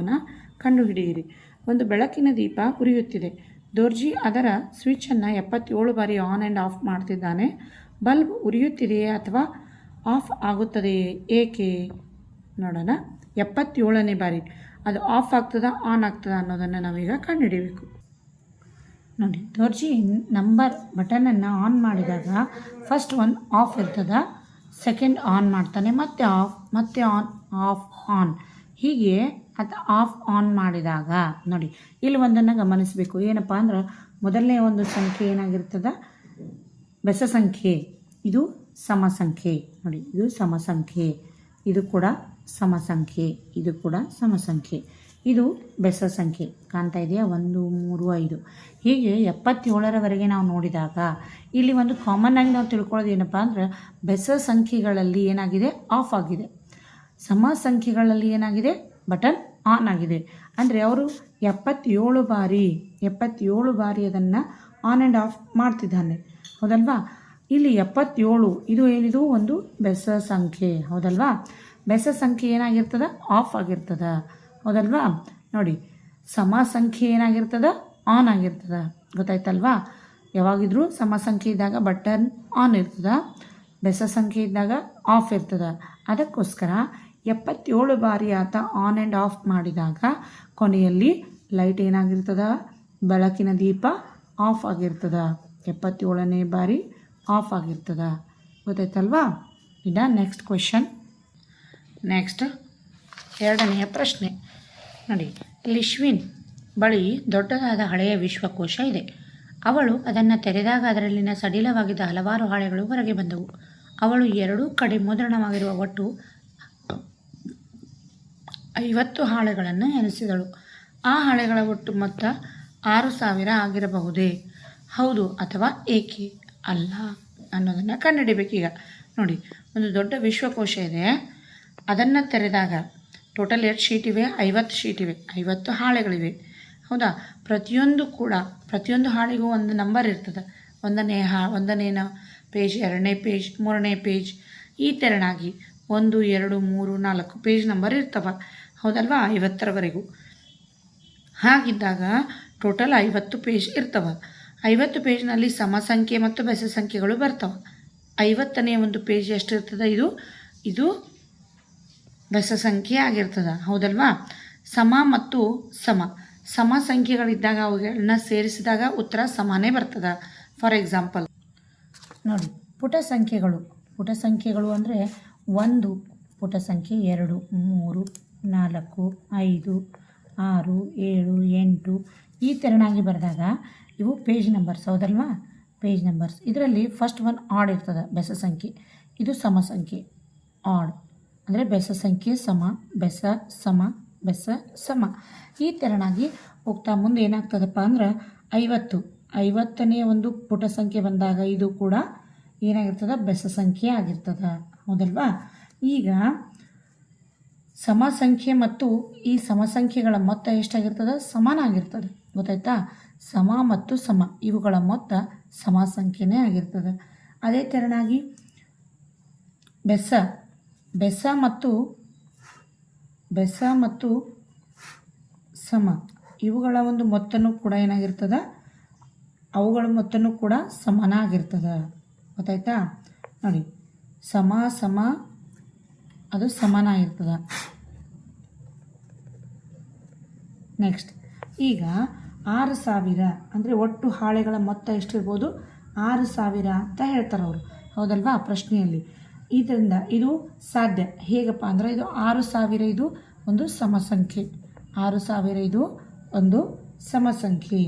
ಉತ್ತರವನ್ನು ಕಂಡುಹಿಡಿಯಿರಿ. ಒಂದು ಬೆಳಕಿನ ದೀಪ ಉರಿಯುತ್ತಿದೆ. ದೋರ್ಜಿ ಅದರ ಸ್ವಿಚ್ಚನ್ನು 77 ಬಾರಿ ಆನ್ ಆ್ಯಂಡ್ ಆಫ್ ಮಾಡ್ತಿದ್ದಾನೆ. ಬಲ್ಬ್ ಉರಿಯುತ್ತಿದೆಯೇ ಅಥವಾ ಆಫ್ ಆಗುತ್ತದೆಯೇ? ಏಕೆ? ನೋಡೋಣ. 77ನೇ ಬಾರಿ ಅದು ಆಫ್ ಆಗ್ತದಾ ಆನ್ ಆಗ್ತದಾ ಅನ್ನೋದನ್ನು ನಾವೀಗ ಕಂಡುಹಿಡಿಯಬೇಕು. ನೋಡಿ, ದೋರ್ಜಿ ನಂಬರ್ ಬಟನನ್ನು ಆನ್ ಮಾಡಿದಾಗ ಫಸ್ಟ್ ಒನ್ ಆಫ್ ಇರ್ತದೆ, ಸೆಕೆಂಡ್ ಆನ್ ಮಾಡ್ತಾನೆ, ಮತ್ತೆ ಆಫ್, ಮತ್ತೆ ಆನ್, ಆಫ್, ಆನ್, ಹೀಗೆ ಅದು ಆಫ್ ಆನ್ ಮಾಡಿದಾಗ ನೋಡಿ ಇಲ್ಲಿ ಒಂದನ್ನು ಗಮನಿಸಬೇಕು. ಏನಪ್ಪ ಅಂದ್ರೆ ಮೊದಲನೇ ಒಂದು ಸಂಖ್ಯೆ ಏನಾಗಿರ್ತದೆ? ಬೆಸ ಸಂಖ್ಯೆ. ಇದು ಸಮ ಸಂಖ್ಯೆ. ನೋಡಿ, ಇದು ಸಮ ಸಂಖ್ಯೆ, ಇದು ಕೂಡ ಸಮ ಸಂಖ್ಯೆ, ಇದು ಕೂಡ ಸಮ ಸಂಖ್ಯೆ, ಇದು ಬೆಸ ಸಂಖ್ಯೆ. ಕಾಣ್ತಾ ಇದೆಯಾ? 1, 3, 5 ಹೀಗೆ 77ರವರೆಗೆ ನಾವು ನೋಡಿದಾಗ ಇಲ್ಲಿ ಒಂದು ಕಾಮನ್ ಆಗಿ ನಾವು ತಿಳ್ಕೊಳ್ಳೋದು ಏನಪ್ಪ ಅಂದ್ರೆ ಬೆಸ ಸಂಖ್ಯೆಗಳಲ್ಲಿ ಏನಾಗಿದೆ? ಆಫ್ ಆಗಿದೆ. ಸಮ ಸಂಖ್ಯೆಗಳಲ್ಲಿ ಏನಾಗಿದೆ? ಬಟನ್ ಆನ್ ಆಗಿದೆ. ಅಂದರೆ ಅವರು 77 ಬಾರಿ ಅದನ್ನು ಆನ್ ಆ್ಯಂಡ್ ಆಫ್ ಮಾಡ್ತಿದ್ದಾನೆ, ಹೌದಲ್ವಾ? ಇಲ್ಲಿ 77 ಇದು ಏನಿದು? ಒಂದು ಬೆಸ ಸಂಖ್ಯೆ, ಹೌದಲ್ವಾ? ಬೆಸ ಸಂಖ್ಯೆ ಏನಾಗಿರ್ತದೆ? ಆಫ್ ಆಗಿರ್ತದೆ, ಹೌದಲ್ವಾ? ನೋಡಿ, ಸಮ ಸಂಖ್ಯೆ ಏನಾಗಿರ್ತದೆ? ಆನ್ ಆಗಿರ್ತದೆ. ಗೊತ್ತಾಯ್ತಲ್ವಾ? ಯಾವಾಗಿದ್ರೂ ಸಮ ಸಂಖ್ಯೆ ಇದ್ದಾಗ ಬಟನ್ ಆನ್ ಇರ್ತದೆ, ಬೆಸ ಸಂಖ್ಯೆ ಇದ್ದಾಗ ಆಫ್ ಇರ್ತದೆ. ಅದಕ್ಕೋಸ್ಕರ 77 ಬಾರಿ ಆತ ಆನ್ ಆ್ಯಂಡ್ ಆಫ್ ಮಾಡಿದಾಗ ಕೊನೆಯಲ್ಲಿ ಲೈಟ್ ಏನಾಗಿರ್ತದೆ? ಬೆಳಕಿನ ದೀಪ ಆಫ್ ಆಗಿರ್ತದೆ. 77ನೇ ಬಾರಿ ಆಫ್ ಆಗಿರ್ತದೆ. ಗೊತ್ತಾಯ್ತಲ್ವಾ? ಇನ್ನು ನೆಕ್ಸ್ಟ್ ಕ್ವೆಶನ್. ನೆಕ್ಸ್ಟ್ 2ನೆಯ ಪ್ರಶ್ನೆ ನೋಡಿ. ಲಿಶ್ವಿನ್ ಬಳಿ ದೊಡ್ಡದಾದ ಹಳೆಯ ವಿಶ್ವಕೋಶ ಇದೆ. ಅವಳು ಅದನ್ನು ತೆರೆದಾಗ ಅದರಲ್ಲಿನ ಸಡಿಲವಾಗಿದ್ದ ಹಲವಾರು ಹಾಳೆಗಳು ಹೊರಗೆ ಬಂದವು. ಅವಳು ಎರಡೂ ಕಡೆ ಮುದ್ರಣವಾಗಿರುವ ಒಟ್ಟು 50 ಹಾಳೆಗಳನ್ನು ಎನಿಸಿದಳು. ಆ ಹಾಳೆಗಳ ಒಟ್ಟು ಮೊತ್ತ 6000 ಆಗಿರಬಹುದೇ? ಹೌದು ಅಥವಾ ಏಕೆ ಅಲ್ಲ ಅನ್ನೋದನ್ನು ಕಂಡುಹಿಡಿಬೇಕೀಗ. ನೋಡಿ, ಒಂದು ದೊಡ್ಡ ವಿಶ್ವಕೋಶ ಇದೆ. ಅದನ್ನು ತೆರೆದಾಗ ಟೋಟಲ್ 8 ಶೀಟ್ ಇವೆ, 50 ಶೀಟ್ ಇವೆ, 50 ಹಾಳೆಗಳಿವೆ, ಹೌದಾ? ಪ್ರತಿಯೊಂದು ಹಾಳೆಗೂ ಒಂದು ನಂಬರ್ ಇರ್ತದೆ. ಒಂದನೇ ಪೇಜ್, 2ನೇ ಪೇಜ್, 3ನೇ ಪೇಜ್, ಈ ತೆರನಾಗಿ 1, 2, 3, 4 ಪೇಜ್ ನಂಬರ್ ಇರ್ತವೆ, ಹೌದಲ್ವಾ? 50ರವರೆಗೂ. ಹಾಗಿದ್ದಾಗ ಟೋಟಲ್ 50 ಪೇಜ್ ಇರ್ತವೆ. 50 ಪೇಜ್ನಲ್ಲಿ ಸಮ ಸಂಖ್ಯೆ ಮತ್ತು ಬೆಸ ಸಂಖ್ಯೆಗಳು ಬರ್ತವೆ. 50ನೇ ಒಂದು ಪೇಜ್ ಎಷ್ಟಿರ್ತದೆ? ಇದು ಬೆಸ ಸಂಖ್ಯೆ ಆಗಿರ್ತದೆ, ಹೌದಲ್ವಾ? ಸಮ ಮತ್ತು ಸಮ ಸಂಖ್ಯೆಗಳಿದ್ದಾಗ ಅವುಗಳನ್ನ ಸೇರಿಸಿದಾಗ ಉತ್ತರ ಸಮಾನೇ ಬರ್ತದೆ. ಫಾರ್ ಎಕ್ಸಾಂಪಲ್ ನೋಡಿ, ಪುಟ ಸಂಖ್ಯೆಗಳು ಅಂದರೆ 1 ಪುಟ ಸಂಖ್ಯೆ, 2, 3, 4, 5, 6, 7, 8 ಈ ತೆರನಾಗಿ ಬರೆದಾಗ ಇವು ಪೇಜ್ ನಂಬರ್ಸ್, ಹೌದಲ್ವಾ? Page numbers. ಇದರಲ್ಲಿ ಫಸ್ಟ್ ಒನ್ ಆಡ್ ಇರ್ತದೆ, ಬೆಸ ಸಂಖ್ಯೆ. ಇದು ಸಮ ಸಂಖ್ಯೆ, ಆಡ್ ಅಂದರೆ ಬೆಸ ಸಂಖ್ಯೆ ಸಮ, ಬೆಸ ಸಮ, ಬೆಸ ಸಮ, ಈ ತೆರನಾಗಿ ಹೋಗ್ತಾ ಮುಂದೆ ಏನಾಗ್ತದಪ್ಪ ಅಂದ್ರೆ 50ನೇ ಒಂದು ಪುಟ ಸಂಖ್ಯೆ ಬಂದಾಗ ಇದು ಕೂಡ ಏನಾಗಿರ್ತದೆ? ಬೆಸ ಸಂಖ್ಯೆ ಆಗಿರ್ತದೆ, ಹೌದಲ್ವಾ? ಈಗ ಸಮ ಸಂಖ್ಯೆ ಮತ್ತು ಈ ಸಮ ಸಂಖ್ಯೆಗಳ ಮೊತ್ತ ಎಷ್ಟಾಗಿರ್ತದೆ? ಸಮಾನಾಗಿರ್ತದೆ. ಗೊತ್ತಾಯ್ತಾ? ಸಮ ಮತ್ತು ಸಮ ಇವುಗಳ ಮೊತ್ತ ಸಮ ಸಂಖ್ಯೆನೇ ಆಗಿರ್ತದೆ. ಅದೇ ತೆರನಾಗಿ ಬೆಸ ಮತ್ತು ಸಮ ಇವುಗಳ ಒಂದು ಮೊತ್ತನೂ ಕೂಡ ಏನಾಗಿರ್ತದೆ? ಅವುಗಳ ಮೊತ್ತನೂ ಕೂಡ ಸಮಾನ ಆಗಿರ್ತದೆ. ಗೊತ್ತಾಯ್ತಾ? ನೋಡಿ, ಸಮ ಅದು ಸಮಾನ ಆಗಿರ್ತದೆ. ನೆಕ್ಸ್ಟ್, ಈಗ 6000 ಅಂದರೆ ಒಟ್ಟು ಹಾಳೆಗಳ ಮೊತ್ತ ಎಷ್ಟಿರ್ಬೋದು? 6000 ಅಂತ ಹೇಳ್ತಾರೆ ಅವರು, ಹೌದಲ್ವಾ? ಪ್ರಶ್ನೆಯಲ್ಲಿ. ಇದರಿಂದ ಇದು ಸಾಧ್ಯ. ಹೇಗಪ್ಪ ಅಂದರೆ ಇದು 6000 ಇದು ಒಂದು ಸಮ ಸಂಖ್ಯೆ, 6000 ಇದು ಒಂದು ಸಮ ಸಂಖ್ಯೆ.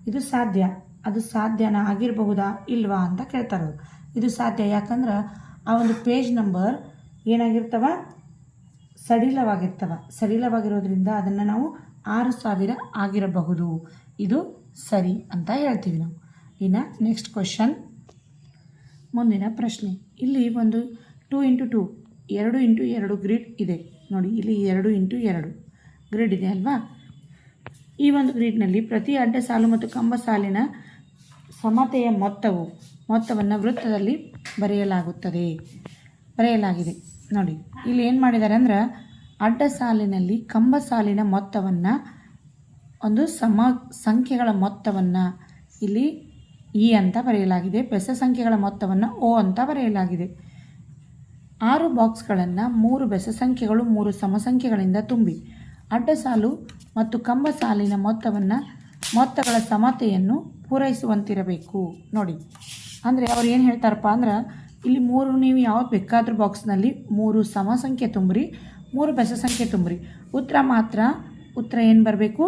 ಇದು ಸಾಧ್ಯ. ಅದು ಸಾಧ್ಯನಾ? ಆಗಿರಬಹುದಾ ಇಲ್ವಾ ಅಂತ ಕೇಳ್ತಾರೆ ಅವರು. ಇದು ಸಾಧ್ಯ. ಯಾಕಂದ್ರೆ ಆ ಒಂದು ಪೇಜ್ ನಂಬರ್ ಏನಾಗಿರ್ತವೆ? ಸಡಿಲವಾಗಿರೋದ್ರಿಂದ ಅದನ್ನು ನಾವು 6000 ಆಗಿರಬಹುದು. ಇದು ಸರಿ ಅಂತ ಹೇಳ್ತೀವಿ ನಾವು. ಇನ್ನು ನೆಕ್ಸ್ಟ್ ಕ್ವೆಶನ್, ಮುಂದಿನ ಪ್ರಶ್ನೆ. ಇಲ್ಲಿ ಒಂದು 2x2 2x2 ಗ್ರಿಡ್ ಇದೆ. ನೋಡಿ, ಇಲ್ಲಿ 2x2 ಗ್ರಿಡ್ ಇದೆ ಅಲ್ವಾ? ಈ ಒಂದು ಗ್ರಿಡ್ನಲ್ಲಿ ಪ್ರತಿ ಅಡ್ಡ ಸಾಲು ಮತ್ತು ಕಂಬ ಸಾಲಿನ ಸಮತೆಯ ಮೊತ್ತವನ್ನು ವೃತ್ತದಲ್ಲಿ ಬರೆಯಲಾಗಿದೆ. ನೋಡಿ, ಇಲ್ಲಿ ಏನು ಮಾಡಿದ್ದಾರೆ ಅಂದ್ರೆ ಅಡ್ಡ ಸಾಲಿನಲ್ಲಿ ಕಂಬ ಸಾಲಿನ ಮೊತ್ತವನ್ನು ಒಂದು ಸಮ ಸಂಖ್ಯೆಗಳ ಮೊತ್ತವನ್ನು ಇಲ್ಲಿ ಇ ಅಂತ ಬರೆಯಲಾಗಿದೆ. ಬೆಸ ಸಂಖ್ಯೆಗಳ ಮೊತ್ತವನ್ನು ಒ ಅಂತ ಬರೆಯಲಾಗಿದೆ. 6 ಬಾಕ್ಸ್ಗಳನ್ನು 3 ಬೆಸ ಸಂಖ್ಯೆಗಳು 3 ಸಮಸಂಖ್ಯೆಗಳಿಂದ ತುಂಬಿ ಅಡ್ಡ ಸಾಲು ಮತ್ತು ಕಂಬ ಸಾಲಿನ ಮೊತ್ತಗಳ ಸಮತೆಯನ್ನು ಪೂರೈಸುವಂತಿರಬೇಕು. ನೋಡಿ, ಅಂದರೆ ಅವ್ರು ಏನು ಹೇಳ್ತಾರಪ್ಪ ಅಂದ್ರೆ, ಇಲ್ಲಿ 3 ನೀವು ಯಾವ್ದು ಬೇಕಾದ್ರೂ ಬಾಕ್ಸ್ನಲ್ಲಿ 3 ಸಮಸಂಖ್ಯೆ ತುಂಬ್ರಿ, 3 ಬೆಸ ಸಂಖ್ಯೆ ತುಂಬ್ರಿ, ಉತ್ತರ ಏನು ಬರಬೇಕು?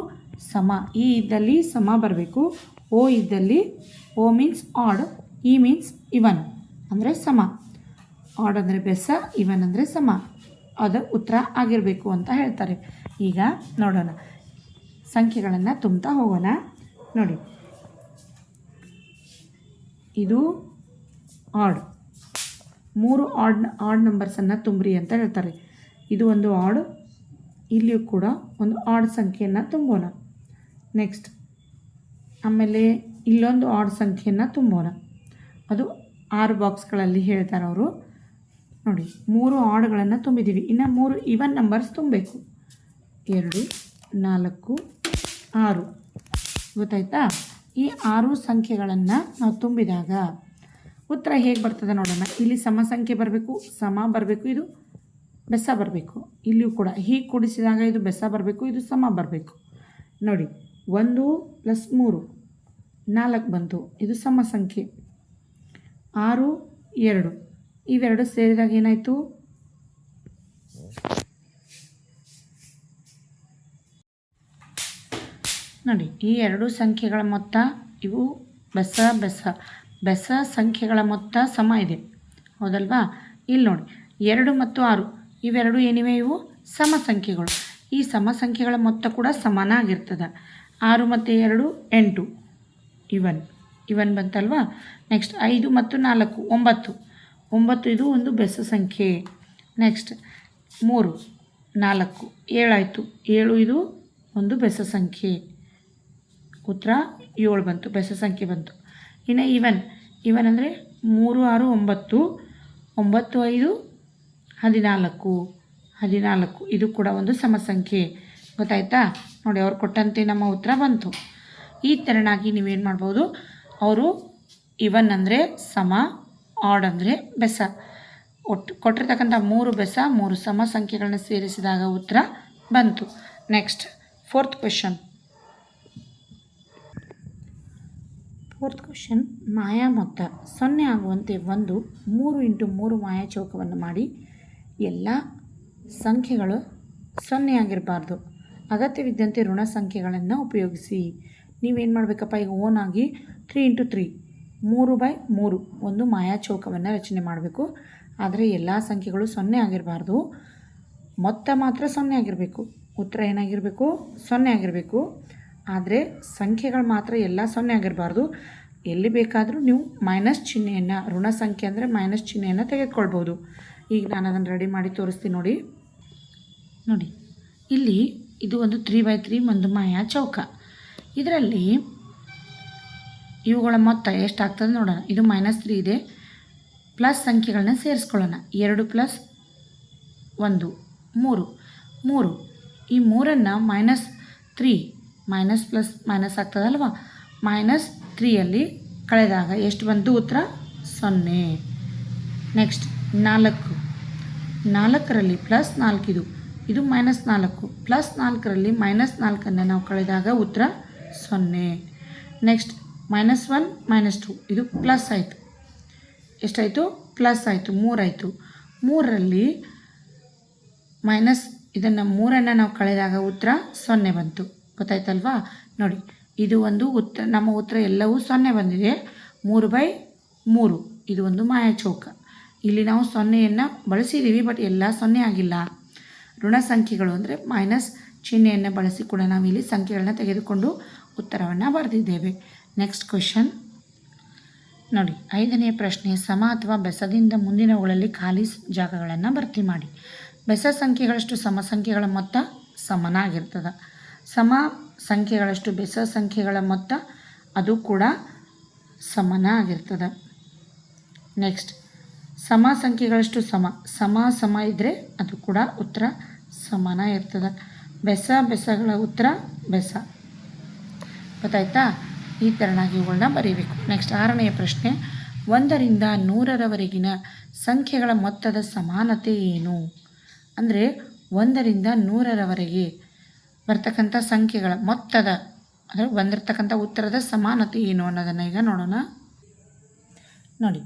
ಸಮ. ಇ ಇದ್ದಲ್ಲಿ ಸಮ ಬರಬೇಕು. ಓ ಇದ್ದಲ್ಲಿ, ಓ ಮೀನ್ಸ್ ಆಡ್, ಇ ಮೀನ್ಸ್ ಇವನ್ ಅಂದರೆ ಸಮ. ಆಡ್ ಅಂದರೆ ಬೆಸ, ಇವನ್ ಅಂದರೆ ಸಮ. ಅದು ಉತ್ತರ ಆಗಿರಬೇಕು ಅಂತ ಹೇಳ್ತಾರೆ. ಈಗ ನೋಡೋಣ, ಸಂಖ್ಯೆಗಳನ್ನು ತುಂಬ್ತಾ ಹೋಗೋಣ. ನೋಡಿ, ಇದು ಆಡ್, 3 ಆಡ್ ನಂಬರ್ಸನ್ನು ತುಂಬ್ರಿ ಅಂತ ಹೇಳ್ತಾರೆ. ಇದು ಒಂದು ಆಡ್, ಇಲ್ಲಿಯೂ ಕೂಡ ಒಂದು ಆಡ್ ಸಂಖ್ಯೆಯನ್ನು ತುಂಬೋಣ. ನೆಕ್ಸ್ಟ್ ಆಮೇಲೆ ಇಲ್ಲೊಂದು ಆಡ್ ಸಂಖ್ಯೆಯನ್ನು ತುಂಬೋಣ. ಅದು 6 ಬಾಕ್ಸ್ಗಳಲ್ಲಿ ಹೇಳ್ತಾರೆ ಅವರು. ನೋಡಿ, 3 ಆಡ್ಗಳನ್ನು ತುಂಬಿದ್ದೀವಿ. ಇನ್ನು 3 ಇವನ್ ನಂಬರ್ಸ್ ತುಂಬಬೇಕು. 2, 4, 6 ಗೊತ್ತಾಯ್ತಾ? ಈ 6 ಸಂಖ್ಯೆಗಳನ್ನು ನಾವು ತುಂಬಿದಾಗ ಉತ್ತರ ಹೇಗೆ ಬರ್ತದೆ ನೋಡೋಣ. ಇಲ್ಲಿ ಸಮ ಸಂಖ್ಯೆ ಬರಬೇಕು, ಸಮ ಬರಬೇಕು, ಇದು ಬೆಸ ಬರಬೇಕು. ಇಲ್ಲಿಯೂ ಕೂಡ ಹೀಗೆ ಕೂಡಿಸಿದಾಗ ಇದು ಬೆಸ ಬರಬೇಕು, ಇದು ಸಮ ಬರಬೇಕು. ನೋಡಿ, 1 + 3 4 ಬಂತು, ಇದು ಸಮ ಸಂಖ್ಯೆ. 6, 2 ಇವೆರಡು ಸೇರಿದಾಗ ಏನಾಯಿತು? ನೋಡಿ, ಈ 2 ಸಂಖ್ಯೆಗಳ ಮೊತ್ತ ಇವು ಬೆಸ ಸಂಖ್ಯೆಗಳ ಮೊತ್ತ ಸಮ ಇದೆ, ಹೌದಲ್ವಾ? ಇಲ್ಲಿ ನೋಡಿ, 2 ಮತ್ತು 6 ಇವೆರಡು ಏನಿವೆ? ಇವು ಸಮ ಸಂಖ್ಯೆಗಳು. ಈ ಸಮ ಸಂಖ್ಯೆಗಳ ಮೊತ್ತ ಕೂಡ ಸಮಾನಾಗಿರ್ತದೆ. 6 ಮತ್ತು 2 8 ಇವನ್ ಬಂತಲ್ವಾ? ನೆಕ್ಸ್ಟ್ 5 ಮತ್ತು 4 9 ಇದು ಒಂದು ಬೆಸ ಸಂಖ್ಯೆ. ನೆಕ್ಸ್ಟ್ 3 4 7 ಆಯಿತು, 7 ಇದು ಒಂದು ಬೆಸ ಸಂಖ್ಯೆ. ಉತ್ತರ 7 ಬಂತು, ಬೆಸ ಸಂಖ್ಯೆ ಬಂತು. ಇನ್ನು ಇವನ್ ಅಂದರೆ 3 6 9 9 5 14 ಇದು ಕೂಡ ಒಂದು ಸಮಸಂಖ್ಯೆ. ಗೊತ್ತಾಯ್ತಾ? ನೋಡಿ, ಅವ್ರು ಕೊಟ್ಟಂತೆ ನಮ್ಮ ಉತ್ತರ ಬಂತು. ಈ ತೆರನಾಗಿ ನೀವೇನು ಮಾಡ್ಬೋದು? ಅವರು ಇವನ್ ಅಂದರೆ ಸಮ, ಆಡ್ ಅಂದರೆ ಬೆಸ, ಕೊಟ್ಟಿರ್ತಕ್ಕಂಥ 3 ಬೆಸ 3 ಸಮ ಸಂಖ್ಯೆಗಳನ್ನ ಸೇರಿಸಿದಾಗ ಉತ್ತರ ಬಂತು. Next 4th question. 4th question, ಮಾಯಾ ಮೊತ್ತ 0 ಆಗುವಂತೆ 3 × 3 ಮಾಯಾ ಚೌಕವನ್ನು ಮಾಡಿ. ಎಲ್ಲ ಸಂಖ್ಯೆಗಳು 0 ಆಗಿರಬಾರ್ದು. ಅಗತ್ಯವಿದ್ದಂತೆ ಋಣ ಸಂಖ್ಯೆಗಳನ್ನು ಉಪಯೋಗಿಸಿ. ನೀವೇನು ಮಾಡಬೇಕಪ್ಪ? ಈಗ ಓನಾಗಿ 3 × 3 3/3 ಒಂದು ಮಾಯಾ ಚೌಕವನ್ನು ರಚನೆ ಮಾಡಬೇಕು. ಆದರೆ ಎಲ್ಲ ಸಂಖ್ಯೆಗಳು 0 ಆಗಿರಬಾರ್ದು, ಮೊತ್ತ ಮಾತ್ರ 0 ಆಗಿರಬೇಕು. ಉತ್ತರ ಏನಾಗಿರಬೇಕು? 0 ಆಗಿರಬೇಕು. ಆದರೆ ಸಂಖ್ಯೆಗಳು ಮಾತ್ರ ಎಲ್ಲ 0 ಆಗಿರಬಾರ್ದು. ಎಲ್ಲಿ ಬೇಕಾದರೂ ನೀವು ಮೈನಸ್ ಚಿಹ್ನೆಯನ್ನು, ಋಣ ಸಂಖ್ಯೆ ಅಂದರೆ ಮೈನಸ್ ಚಿಹ್ನೆಯನ್ನು ತೆಗೆದುಕೊಳ್ಬೋದು. ಈಗ ನಾನು ಅದನ್ನು ರೆಡಿ ಮಾಡಿ ತೋರಿಸ್ತೀನಿ. ನೋಡಿ, ಇಲ್ಲಿ ಇದು ಒಂದು 3/3 ಒಂದು ಮಾಯಾ ಚೌಕ. ಇದರಲ್ಲಿ ಇವುಗಳ ಮೊತ್ತ ಎಷ್ಟಾಗ್ತದೆ ನೋಡೋಣ. ಇದು -3 ಇದೆ, ಪ್ಲಸ್ ಸಂಖ್ಯೆಗಳನ್ನ ಸೇರಿಸ್ಕೊಳ್ಳೋಣ. 2 + 1 3 ಈ 3ಅನ್ನು -3 ಮೈನಸ್ ಪ್ಲಸ್ ಮೈನಸ್ ಆಗ್ತದಲ್ವಾ? -3ಯಲ್ಲಿ ಕಳೆದಾಗ ಎಷ್ಟು ಬಂತು? ಉತ್ತರ 0. ನೆಕ್ಸ್ಟ್ 4ರಲ್ಲಿ +4 ಇದು -4 +4ರಲ್ಲಿ -4ಅನ್ನು ನಾವು ಕಳೆದಾಗ ಉತ್ತರ 0. ನೆಕ್ಸ್ಟ್ -1 -2 ಇದು ಪ್ಲಸ್ ಆಯಿತು. ಎಷ್ಟಾಯಿತು? ಪ್ಲಸ್ ಆಯಿತು, 3 ಆಯಿತು. 3ರಲ್ಲಿ ಇದನ್ನು 3ಅನ್ನು ನಾವು ಕಳೆದಾಗ ಉತ್ತರ 0 ಬಂತು. ಗೊತ್ತಾಯ್ತಲ್ವಾ? ನೋಡಿ, ಇದು ಒಂದು ನಮ್ಮ ಉತ್ತರ ಎಲ್ಲವೂ 0 ಬಂದಿದೆ. 3/3 ಇದು ಒಂದು ಮಾಯಾ ಚೌಕ. ಇಲ್ಲಿ ನಾವು 0ಯನ್ನು ಬಳಸಿದ್ದೀವಿ, ಬಟ್ ಎಲ್ಲ 0 ಆಗಿಲ್ಲ. ಋಣ ಸಂಖ್ಯೆಗಳು ಅಂದರೆ ಮೈನಸ್ ಚಿಹ್ನೆಯನ್ನು ಬಳಸಿ ಕೂಡ ನಾವಿಲ್ಲಿ ಸಂಖ್ಯೆಗಳನ್ನ ತೆಗೆದುಕೊಂಡು ಉತ್ತರವನ್ನು ಬರೆದಿದ್ದೇವೆ. ನೆಕ್ಸ್ಟ್ ಕ್ವೆಶನ್ ನೋಡಿ, 5ನೇ ಪ್ರಶ್ನೆ. ಸಮ ಅಥವಾ ಬೆಸದಿಂದ ಮುಂದಿನವುಗಳಲ್ಲಿ ಖಾಲಿ ಜಾಗಗಳನ್ನು ಭರ್ತಿ ಮಾಡಿ. ಬೆಸ ಸಂಖ್ಯೆಗಳಷ್ಟು ಸಮ ಸಂಖ್ಯೆಗಳ ಮೊತ್ತ ಸಮನಾಗಿರ್ತದೆ. ಸಮ ಸಂಖ್ಯೆಗಳಷ್ಟು ಬೆಸ ಸಂಖ್ಯೆಗಳ ಮೊತ್ತ ಅದು ಕೂಡ ಸಮನಾಗಿರ್ತದೆ. ನೆಕ್ಸ್ಟ್ ಸಮ ಸಂಖ್ಯೆಗಳಷ್ಟು ಸಮ ಇದ್ದರೆ ಅದು ಕೂಡ ಉತ್ತರ ಸಮಾನ ಇರ್ತದೆ. ಬೆಸಗಳ ಉತ್ತರ ಬೆಸ. ಗೊತ್ತಾಯ್ತಾ? ಈ ಥರನಾಗಿ ಇವುಗಳನ್ನ ಬರೀಬೇಕು. ನೆಕ್ಸ್ಟ್ 6ನೆಯ ಪ್ರಶ್ನೆ, 1ರಿಂದ 100ರವರೆಗಿನ ಸಂಖ್ಯೆಗಳ ಮೊತ್ತದ ಸಮಾನತೆ ಏನು? ಅಂದರೆ 1ರಿಂದ 100ರವರೆಗೆ ಬರ್ತಕ್ಕಂಥ ಸಂಖ್ಯೆಗಳ ಮೊತ್ತದ ಅಂದರೆ ಬಂದಿರತಕ್ಕಂಥ ಉತ್ತರದ ಸಮಾನತೆ ಏನು ಅನ್ನೋದನ್ನು ಈಗ ನೋಡೋಣ. ನೋಡಿ,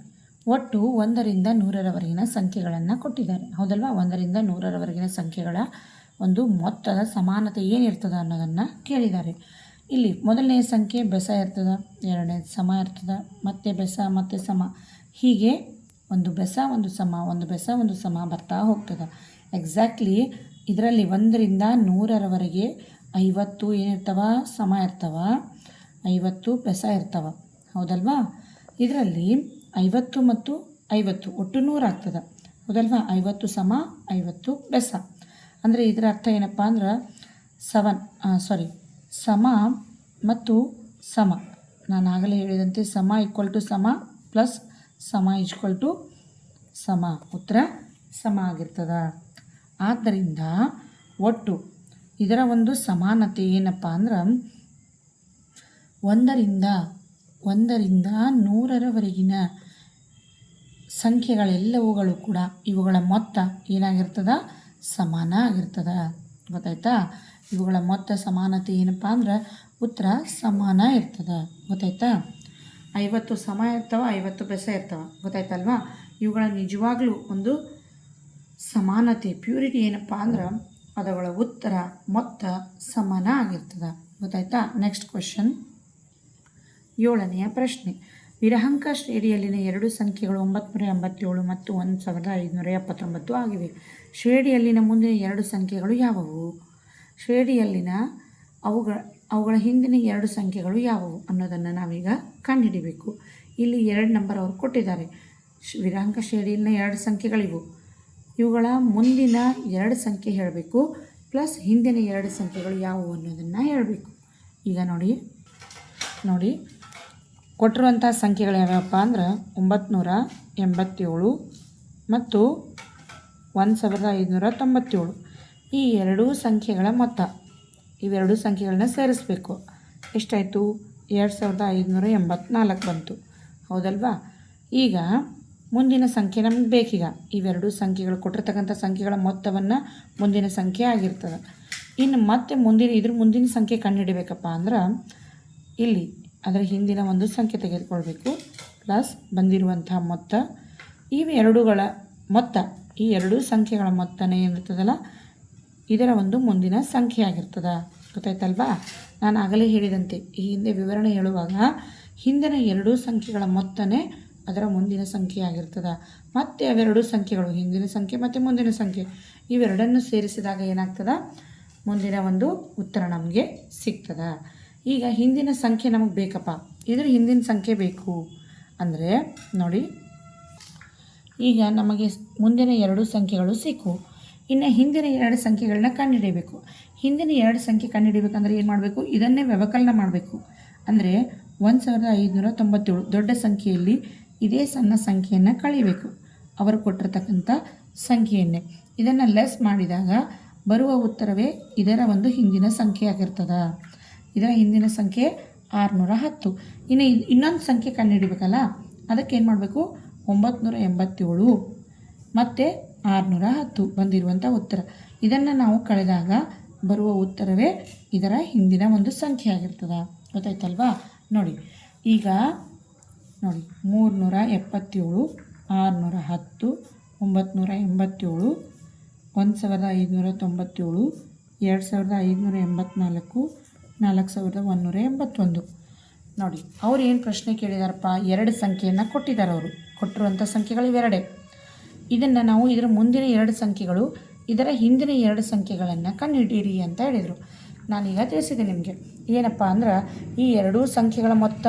ಒಟ್ಟು 1ರಿಂದ 100ರವರೆಗಿನ ಸಂಖ್ಯೆಗಳನ್ನು ಕೊಟ್ಟಿದ್ದಾರೆ, ಹೌದಲ್ವಾ? 1ರಿಂದ 100ರವರೆಗಿನ ಸಂಖ್ಯೆಗಳ ಒಂದು ಮೊತ್ತದ ಸಮಾನತೆ ಏನಿರ್ತದೆ ಅನ್ನೋದನ್ನು ಕೇಳಿದ್ದಾರೆ. ಇಲ್ಲಿ ಮೊದಲನೆಯ ಸಂಖ್ಯೆ ಬೆಸ ಇರ್ತದೆ, ಎರಡನೇದು ಸಮ ಇರ್ತದೆ, ಮತ್ತೆ ಬೆಸ ಮತ್ತೆ ಸಮ, ಹೀಗೆ ಒಂದು ಬೆಸ ಒಂದು ಸಮ, ಒಂದು ಬೆಸ ಒಂದು ಸಮ ಬರ್ತಾ ಹೋಗ್ತದೆ. ಎಕ್ಸಾಕ್ಟ್ಲಿ ಇದರಲ್ಲಿ 1ರಿಂದ 100ರವರೆಗೆ 50 ಏನಿರ್ತವ ಸಮ ಇರ್ತವ, 50 ಬೆಸ ಇರ್ತವ, ಹೌದಲ್ವಾ? ಇದರಲ್ಲಿ 50 ಮತ್ತು 50 ಒಟ್ಟು 100 ಆಗ್ತದೆ, ಹೌದಲ್ವಾ? 50 ಸಮ 50 ಬೆಸ. ಅಂದರೆ ಇದರ ಅರ್ಥ ಏನಪ್ಪ ಅಂದ್ರೆ ಸಮ ಮತ್ತು ಸಮ, ನಾನು ಆಗಲೇ ಹೇಳಿದಂತೆ ಸಮ ಈಕ್ವಲ್ ಟು ಸಮ ಪ್ಲಸ್ ಸಮ ಈಕ್ವಲ್ ಟು ಸಮ, ಉತ್ತರ ಸಮ ಆಗಿರ್ತದೆ. ಆದ್ದರಿಂದ ಒಟ್ಟು ಇದರ ಒಂದು ಸಮಾನತೆ ಏನಪ್ಪ ಅಂದ್ರೆ 1ರಿಂದ 100ರವರೆಗಿನ ಸಂಖ್ಯೆಗಳೆಲ್ಲವುಗಳು ಕೂಡ ಇವುಗಳ ಮೊತ್ತ ಏನಾಗಿರ್ತದೆ? ಸಮಾನ ಆಗಿರ್ತದೆ. ಗೊತ್ತಾಯ್ತಾ? ಇವುಗಳ ಮೊತ್ತ ಸಮಾನತೆ ಏನಪ್ಪ ಅಂದ್ರೆ ಉತ್ತರ ಸಮಾನ ಇರ್ತದೆ. ಗೊತ್ತಾಯ್ತಾ? 50 ಸಮ ಇರ್ತವೆ, 50 ಬೆಸ ಇರ್ತವೆ, ಗೊತ್ತಾಯ್ತಲ್ವಾ? ಇವುಗಳ ನಿಜವಾಗ್ಲೂ ಒಂದು ಸಮಾನತೆ ಪ್ಯೂರಿಟಿ ಏನಪ್ಪ ಅಂದ್ರೆ ಅದಗಳ ಉತ್ತರ ಮೊತ್ತ ಸಮಾನ ಆಗಿರ್ತದೆ. ಗೊತ್ತಾಯ್ತಾ? ನೆಕ್ಸ್ಟ್ ಕ್ವೆಶನ್, 7ನೆಯ ಪ್ರಶ್ನೆ, ವಿರಹಾಂಕ ಶ್ರೇಣಿಯಲ್ಲಿನ 2 ಸಂಖ್ಯೆಗಳು 987 ಮತ್ತು 1579 ಆಗಿವೆ. ಶ್ರೇಣಿಯಲ್ಲಿನ ಮುಂದಿನ 2 ಸಂಖ್ಯೆಗಳು ಯಾವುವು? ಶ್ರೇಣಿಯಲ್ಲಿನ ಅವುಗಳ ಹಿಂದಿನ 2 ಸಂಖ್ಯೆಗಳು ಯಾವುವು ಅನ್ನೋದನ್ನು ನಾವೀಗ ಕಂಡುಹಿಡಿಬೇಕು. ಇಲ್ಲಿ 2 ನಂಬರ್ ಅವರು ಕೊಟ್ಟಿದ್ದಾರೆ. ವಿರಹಾಂಕ ಶ್ರೇಣಿಯಲ್ಲಿನ 2 ಸಂಖ್ಯೆಗಳಿವು, ಇವುಗಳ ಮುಂದಿನ 2 ಸಂಖ್ಯೆ ಹೇಳಬೇಕು, ಪ್ಲಸ್ ಹಿಂದಿನ 2 ಸಂಖ್ಯೆಗಳು ಯಾವುವು ಅನ್ನೋದನ್ನು ಹೇಳಬೇಕು. ಈಗ ನೋಡಿ ಕೊಟ್ಟಿರುವಂಥ ಸಂಖ್ಯೆಗಳು ಯಾವ್ಯಾವಪ್ಪ ಅಂದ್ರೆ 987 ಮತ್ತು 1597. ಈ 2 ಸಂಖ್ಯೆಗಳ ಮೊತ್ತ, ಇವೆರಡು ಸಂಖ್ಯೆಗಳನ್ನ ಸೇರಿಸಬೇಕು. ಎಷ್ಟಾಯಿತು? 2584 ಬಂತು, ಹೌದಲ್ವಾ? ಈಗ ಮುಂದಿನ ಸಂಖ್ಯೆ ನಮಗೆ ಬೇಕೀಗ. ಇವೆರಡು ಸಂಖ್ಯೆಗಳು ಕೊಟ್ಟಿರ್ತಕ್ಕಂಥ ಸಂಖ್ಯೆಗಳ ಮೊತ್ತವನ್ನು ಮುಂದಿನ ಸಂಖ್ಯೆ ಆಗಿರ್ತದೆ. ಇನ್ನು ಮತ್ತೆ ಮುಂದಿನ ಸಂಖ್ಯೆ ಕಂಡುಹಿಡಿಬೇಕಪ್ಪ ಅಂದ್ರೆ ಇಲ್ಲಿ ಅದರ ಹಿಂದಿನ ಒಂದು ಸಂಖ್ಯೆ ತೆಗೆದುಕೊಳ್ಬೇಕು, ಪ್ಲಸ್ ಬಂದಿರುವಂಥ ಮೊತ್ತ, ಇವೆರಡುಗಳ ಮೊತ್ತ, ಈ 2 ಸಂಖ್ಯೆಗಳ ಮೊತ್ತನೇ ಏನಿರ್ತದಲ್ಲ ಇದರ ಒಂದು ಮುಂದಿನ ಸಂಖ್ಯೆ ಆಗಿರ್ತದೆ. ಗೊತ್ತಾಯ್ತಲ್ವಾ? ನಾನು ಆಗಲೇ ಹೇಳಿದಂತೆ ಈ ಹಿಂದೆ ವಿವರಣೆ ಹೇಳುವಾಗ ಹಿಂದಿನ 2 ಸಂಖ್ಯೆಗಳ ಮೊತ್ತನೇ ಅದರ ಮುಂದಿನ ಸಂಖ್ಯೆ ಆಗಿರ್ತದೆ. ಮತ್ತು ಅವೆರಡು ಸಂಖ್ಯೆಗಳು, ಹಿಂದಿನ ಸಂಖ್ಯೆ ಮತ್ತು ಮುಂದಿನ ಸಂಖ್ಯೆ, ಇವೆರಡನ್ನು ಸೇರಿಸಿದಾಗ ಏನಾಗ್ತದೆ? ಮುಂದಿನ ಒಂದು ಉತ್ತರ ನಮಗೆ ಸಿಗ್ತದೆ. ಈಗ ಹಿಂದಿನ ಸಂಖ್ಯೆ ನಮಗೆ ಬೇಕಪ್ಪ, ಇದ್ರ ಹಿಂದಿನ ಸಂಖ್ಯೆ ಬೇಕು ಅಂದರೆ ನೋಡಿ, ಈಗ ನಮಗೆ ಮುಂದಿನ 2 ಸಂಖ್ಯೆಗಳು ಸಿಕ್ಕು. ಇನ್ನು ಹಿಂದಿನ 2 ಸಂಖ್ಯೆಗಳನ್ನ ಕಂಡುಹಿಡಿಯಬೇಕು. ಹಿಂದಿನ 2 ಸಂಖ್ಯೆ ಕಂಡುಹಿಡಿಬೇಕಂದ್ರೆ ಏನು ಮಾಡಬೇಕು? ಇದನ್ನೇ ವ್ಯವಕಲನ ಮಾಡಬೇಕು. ಅಂದರೆ 1597 ದೊಡ್ಡ ಸಂಖ್ಯೆಯಲ್ಲಿ ಇದೇ ಸಣ್ಣ ಸಂಖ್ಯೆಯನ್ನು ಕಳಿಬೇಕು, ಅವರು ಕೊಟ್ಟಿರ್ತಕ್ಕಂಥ ಸಂಖ್ಯೆಯನ್ನೇ. ಇದನ್ನು ಲೆಸ್ ಮಾಡಿದಾಗ ಬರುವ ಉತ್ತರವೇ ಇದರ ಒಂದು ಹಿಂದಿನ ಸಂಖ್ಯೆ ಆಗಿರ್ತದೆ. ಇದರ ಹಿಂದಿನ ಸಂಖ್ಯೆ 610. ಇನ್ನು ಇನ್ನೊಂದು ಸಂಖ್ಯೆ ಕಂಡುಹಿಡಿಬೇಕಲ್ಲ, ಅದಕ್ಕೆ ಏನು ಮಾಡಬೇಕು? 987 ಮತ್ತು 610 ಬಂದಿರುವಂಥ ಉತ್ತರ, ಇದನ್ನು ನಾವು ಕಳೆದಾಗ ಬರುವ ಉತ್ತರವೇ ಇದರ ಹಿಂದಿನ ಒಂದು ಸಂಖ್ಯೆ ಆಗಿರ್ತದೆ. ಗೊತ್ತಾಯ್ತಲ್ವಾ? ನೋಡಿ, ಈಗ ನೋಡಿ 377, 610, 987, 1597, 2584, 4181. ನೋಡಿ ಅವ್ರು ಏನು ಪ್ರಶ್ನೆ ಕೇಳಿದಾರಪ್ಪ? 2 ಸಂಖ್ಯೆಯನ್ನು ಕೊಟ್ಟಿದ್ದಾರೆ. ಅವರು ಕೊಟ್ಟಿರುವಂಥ ಸಂಖ್ಯೆಗಳು ಇವೆರಡೇ. ಇದನ್ನು ನಾವು ಇದರ ಮುಂದಿನ 2 ಸಂಖ್ಯೆಗಳು, ಇದರ ಹಿಂದಿನ 2 ಸಂಖ್ಯೆಗಳನ್ನು ಕಂಡುಹಿಡಿಯಿರಿ ಅಂತ ಹೇಳಿದರು. ನಾನೀಗ ತಿಳಿಸಿದೆ ನಿಮಗೆ. ಏನಪ್ಪ ಅಂದ್ರೆ ಈ 2 ಸಂಖ್ಯೆಗಳ ಮೊತ್ತ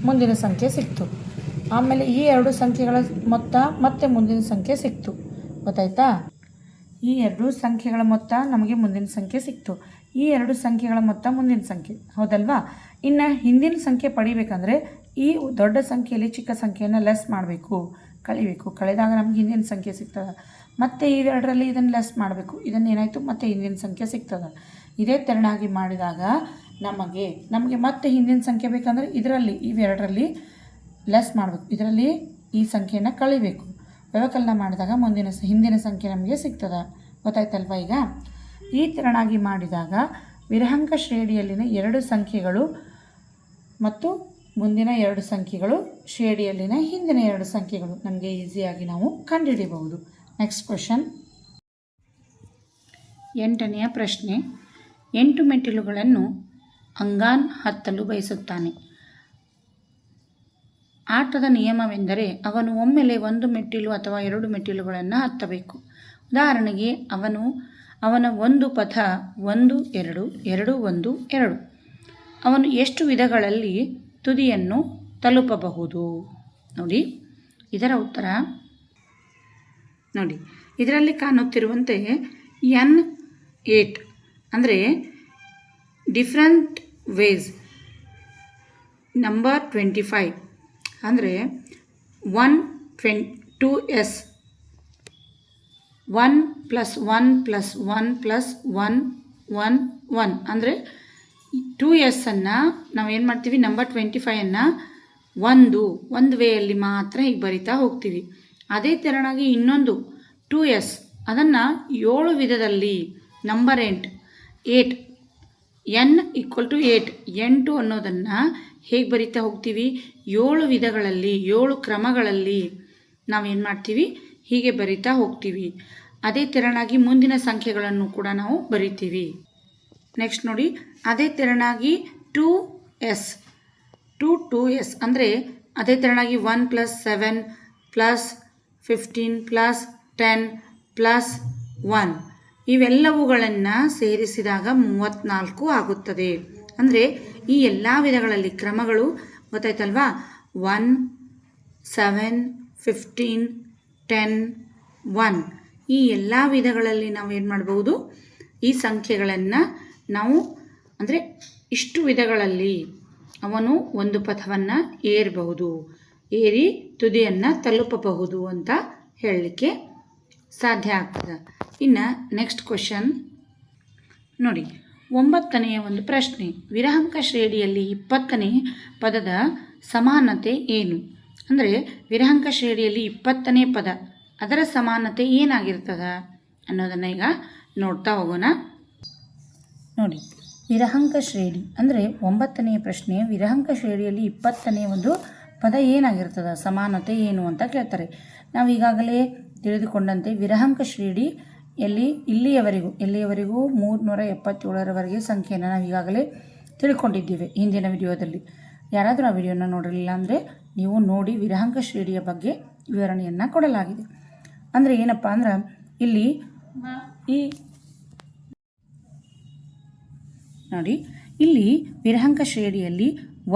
ಮುಂದಿನ ಸಂಖ್ಯೆ ಸಿಕ್ತು, ಆಮೇಲೆ ಈ 2 ಸಂಖ್ಯೆಗಳ ಮೊತ್ತ ಮತ್ತೆ ಮುಂದಿನ ಸಂಖ್ಯೆ ಸಿಕ್ತು. ಗೊತ್ತಾಯ್ತಾ? ಈ 2 ಸಂಖ್ಯೆಗಳ ಮೊತ್ತ ನಮಗೆ ಮುಂದಿನ ಸಂಖ್ಯೆ ಸಿಕ್ತು, ಈ 2 ಸಂಖ್ಯೆಗಳ ಮೊತ್ತ ಮುಂದಿನ ಸಂಖ್ಯೆ, ಹೌದಲ್ವಾ? ಇನ್ನು ಹಿಂದಿನ ಸಂಖ್ಯೆ ಪಡಿಬೇಕಂದ್ರೆ ಈ ದೊಡ್ಡ ಸಂಖ್ಯೆಯಲ್ಲಿ ಚಿಕ್ಕ ಸಂಖ್ಯೆಯನ್ನು ಲೆಸ್ ಮಾಡಬೇಕು, ಕಳಿಬೇಕು. ಕಳೆದಾಗ ನಮ್ಗೆ ಹಿಂದಿನ ಸಂಖ್ಯೆ ಸಿಗ್ತದೆ. ಮತ್ತು ಇವೆರಡರಲ್ಲಿ ಇದನ್ನು ಲೆಸ್ ಮಾಡಬೇಕು. ಇದನ್ನು ಏನಾಯಿತು ಮತ್ತೆ ಹಿಂದಿನ ಸಂಖ್ಯೆ ಸಿಗ್ತದೆ. ಇದೇ ತೆರನಾಗಿ ಮಾಡಿದಾಗ ನಮಗೆ ಮತ್ತೆ ಹಿಂದಿನ ಸಂಖ್ಯೆ ಬೇಕಂದರೆ ಇದರಲ್ಲಿ ಇವೆರಡರಲ್ಲಿ ಲೆಸ್ ಮಾಡಬೇಕು. ಇದರಲ್ಲಿ ಈ ಸಂಖ್ಯೆಯನ್ನು ಕಳಿಬೇಕು. ವ್ಯವಕಲನ ಮಾಡಿದಾಗ ಹಿಂದಿನ ಸಂಖ್ಯೆ ನಮಗೆ ಸಿಗ್ತದೆ. ಗೊತ್ತಾಯ್ತಲ್ವ? ಈಗ ಈ ತೆರನಾಗಿ ಮಾಡಿದಾಗ ವಿರಹಾಂಕ ಶ್ರೇಣಿಯಲ್ಲಿನ 2 ಸಂಖ್ಯೆಗಳು ಮತ್ತು ಮುಂದಿನ 2 ಸಂಖ್ಯೆಗಳು ಶ್ರೇಣಿಯಲ್ಲಿನ ಹಿಂದಿನ 2 ಸಂಖ್ಯೆಗಳು ನಮಗೆ ಈಸಿಯಾಗಿ ನಾವು ಕಂಡುಹಿಡಿಯಬಹುದು. Next question. 8ನೆಯ ಪ್ರಶ್ನೆ. 8 ಮೆಟ್ಟಿಲುಗಳನ್ನು ಅಂಗಾನ್ ಹತ್ತಲು ಬಯಸುತ್ತಾನೆ. ಆಟದ ನಿಯಮವೆಂದರೆ ಅವನು ಒಮ್ಮೆಲೆ 1 ಮೆಟ್ಟಿಲು ಅಥವಾ 2 ಮೆಟ್ಟಿಲುಗಳನ್ನು ಹತ್ತಬೇಕು. ಉದಾಹರಣೆಗೆ ಅವನ ಒಂದು ಪಥ 1 2 2 1 2. ಅವನು ಎಷ್ಟು ವಿಧಗಳಲ್ಲಿ ತುದಿಯನ್ನು ತಲುಪಬಹುದು? ನೋಡಿ, ಇದರ ಉತ್ತರ ನೋಡಿ. ಇದರಲ್ಲಿ ಕಾಣುತ್ತಿರುವಂತೆ N8 ಅಂದರೆ ಡಿಫ್ರೆಂಟ್ ವೇಸ್. ನಂಬರ್ 25 ಅಂದರೆ 2s 1 + 1 + 1 + 1 1 1 ಅಂದರೆ 2s ಅನ್ನು ನಾವೇನು ಮಾಡ್ತೀವಿ, ನಂಬರ್ 25ಅನ್ನು ಒಂದು ವೇಯಲ್ಲಿ ಮಾತ್ರ ಹೀಗೆ ಬರಿತಾ ಹೋಗ್ತೀವಿ. ಅದೇ ತೆರನಾಗಿ ಇನ್ನೊಂದು 2s ಅದನ್ನು 7 ವಿಧದಲ್ಲಿ ನಂಬರ್ 8 n = 8 8 ಅನ್ನೋದನ್ನು ಹೇಗೆ ಬರಿತಾ ಹೋಗ್ತೀವಿ? 7 ವಿಧಗಳಲ್ಲಿ 7 ಕ್ರಮಗಳಲ್ಲಿ ನಾವೇನು ಮಾಡ್ತೀವಿ, ಹೀಗೆ ಬರಿತಾ ಹೋಗ್ತೀವಿ. ಅದೇ ತೆರನಾಗಿ ಮುಂದಿನ ಸಂಖ್ಯೆಗಳನ್ನು ಕೂಡ ನಾವು ಬರಿತೀವಿ. ನೆಕ್ಸ್ಟ್ ನೋಡಿ, ಅದೇ ತೆರನಾಗಿ 2s ಅಂದರೆ ಅದೇ ತೆರನಾಗಿ 1 + 7 + 15 + 10 + 1 ಇವೆಲ್ಲವುಗಳನ್ನು ಸೇರಿಸಿದಾಗ 34 ಆಗುತ್ತದೆ. ಅಂದರೆ ಈ ಎಲ್ಲ ವಿಧಗಳಲ್ಲಿ ಕ್ರಮಗಳು ಗೊತ್ತಾಯ್ತಲ್ವಾ? 1 7 15 10 1 ಈ ಎಲ್ಲ ವಿಧಗಳಲ್ಲಿ ನಾವು ಏನು ಮಾಡ್ಬೋದು, ಈ ಸಂಖ್ಯೆಗಳನ್ನು ನಾವು ಅಂದರೆ ಇಷ್ಟು ವಿಧಗಳಲ್ಲಿ ಅವನು ಒಂದು ಪಥವನ್ನು ಏರಿ ತುದಿಯನ್ನು ತಲುಪಬಹುದು ಅಂತ ಹೇಳಲಿಕ್ಕೆ ಸಾಧ್ಯ ಆಗ್ತದೆ. ಇನ್ನು ನೆಕ್ಸ್ಟ್ ಕ್ವೆಶನ್ ನೋಡಿ. 9ನೆಯ ಒಂದು ಪ್ರಶ್ನೆ. ವಿರಹಾಂಕ ಶ್ರೇಣಿಯಲ್ಲಿ 20ನೇ ಪದದ ಸಮಾನತೆ ಏನು? ಅಂದರೆ ವಿರಹಾಂಕ ಶ್ರೇಣಿಯಲ್ಲಿ 20ನೇ ಪದ ಅದರ ಸಮಾನತೆ ಏನಾಗಿರ್ತದೆ ಅನ್ನೋದನ್ನು ಈಗ ನೋಡ್ತಾ ಹೋಗೋಣ. ನೋಡಿ, ವಿರಹಾಂಕ ಶ್ರೇಣಿ ಅಂದರೆ 9ನೆಯ ಪ್ರಶ್ನೆ. ವಿರಹಾಂಕ ಶ್ರೇಣಿಯಲ್ಲಿ 20ನೇ ಒಂದು ಪದ ಏನಾಗಿರ್ತದೆ, ಸಮಾನತೆ ಏನು ಅಂತ ಕೇಳ್ತಾರೆ. ನಾವು ಈಗಾಗಲೇ ತಿಳಿದುಕೊಂಡಂತೆ ವಿರಹಾಂಕ ಶ್ರೇಣಿಯಲ್ಲಿ ಎಲ್ಲಿಯವರೆಗೂ 377ರವರೆಗೆ ಸಂಖ್ಯೆಯನ್ನು ನಾವು ಈಗಾಗಲೇ ತಿಳ್ಕೊಂಡಿದ್ದೇವೆ ಹಿಂದಿನ ವಿಡಿಯೋದಲ್ಲಿ. ಯಾರಾದರೂ ಆ ವಿಡಿಯೋನ ನೋಡಿರಲಿಲ್ಲ ಅಂದರೆ ನೀವು ನೋಡಿ. ವಿರಹಾಂಕ ಶ್ರೇಣಿಯ ಬಗ್ಗೆ ವಿವರಣೆಯನ್ನು ಕೊಡಲಾಗಿದೆ. ಅಂದರೆ ಏನಪ್ಪ ಅಂದ್ರೆ ಇಲ್ಲಿ ನೋಡಿ, ಇಲ್ಲಿ ವಿರಹಾಂಕ ಶ್ರೇಣಿಯಲ್ಲಿ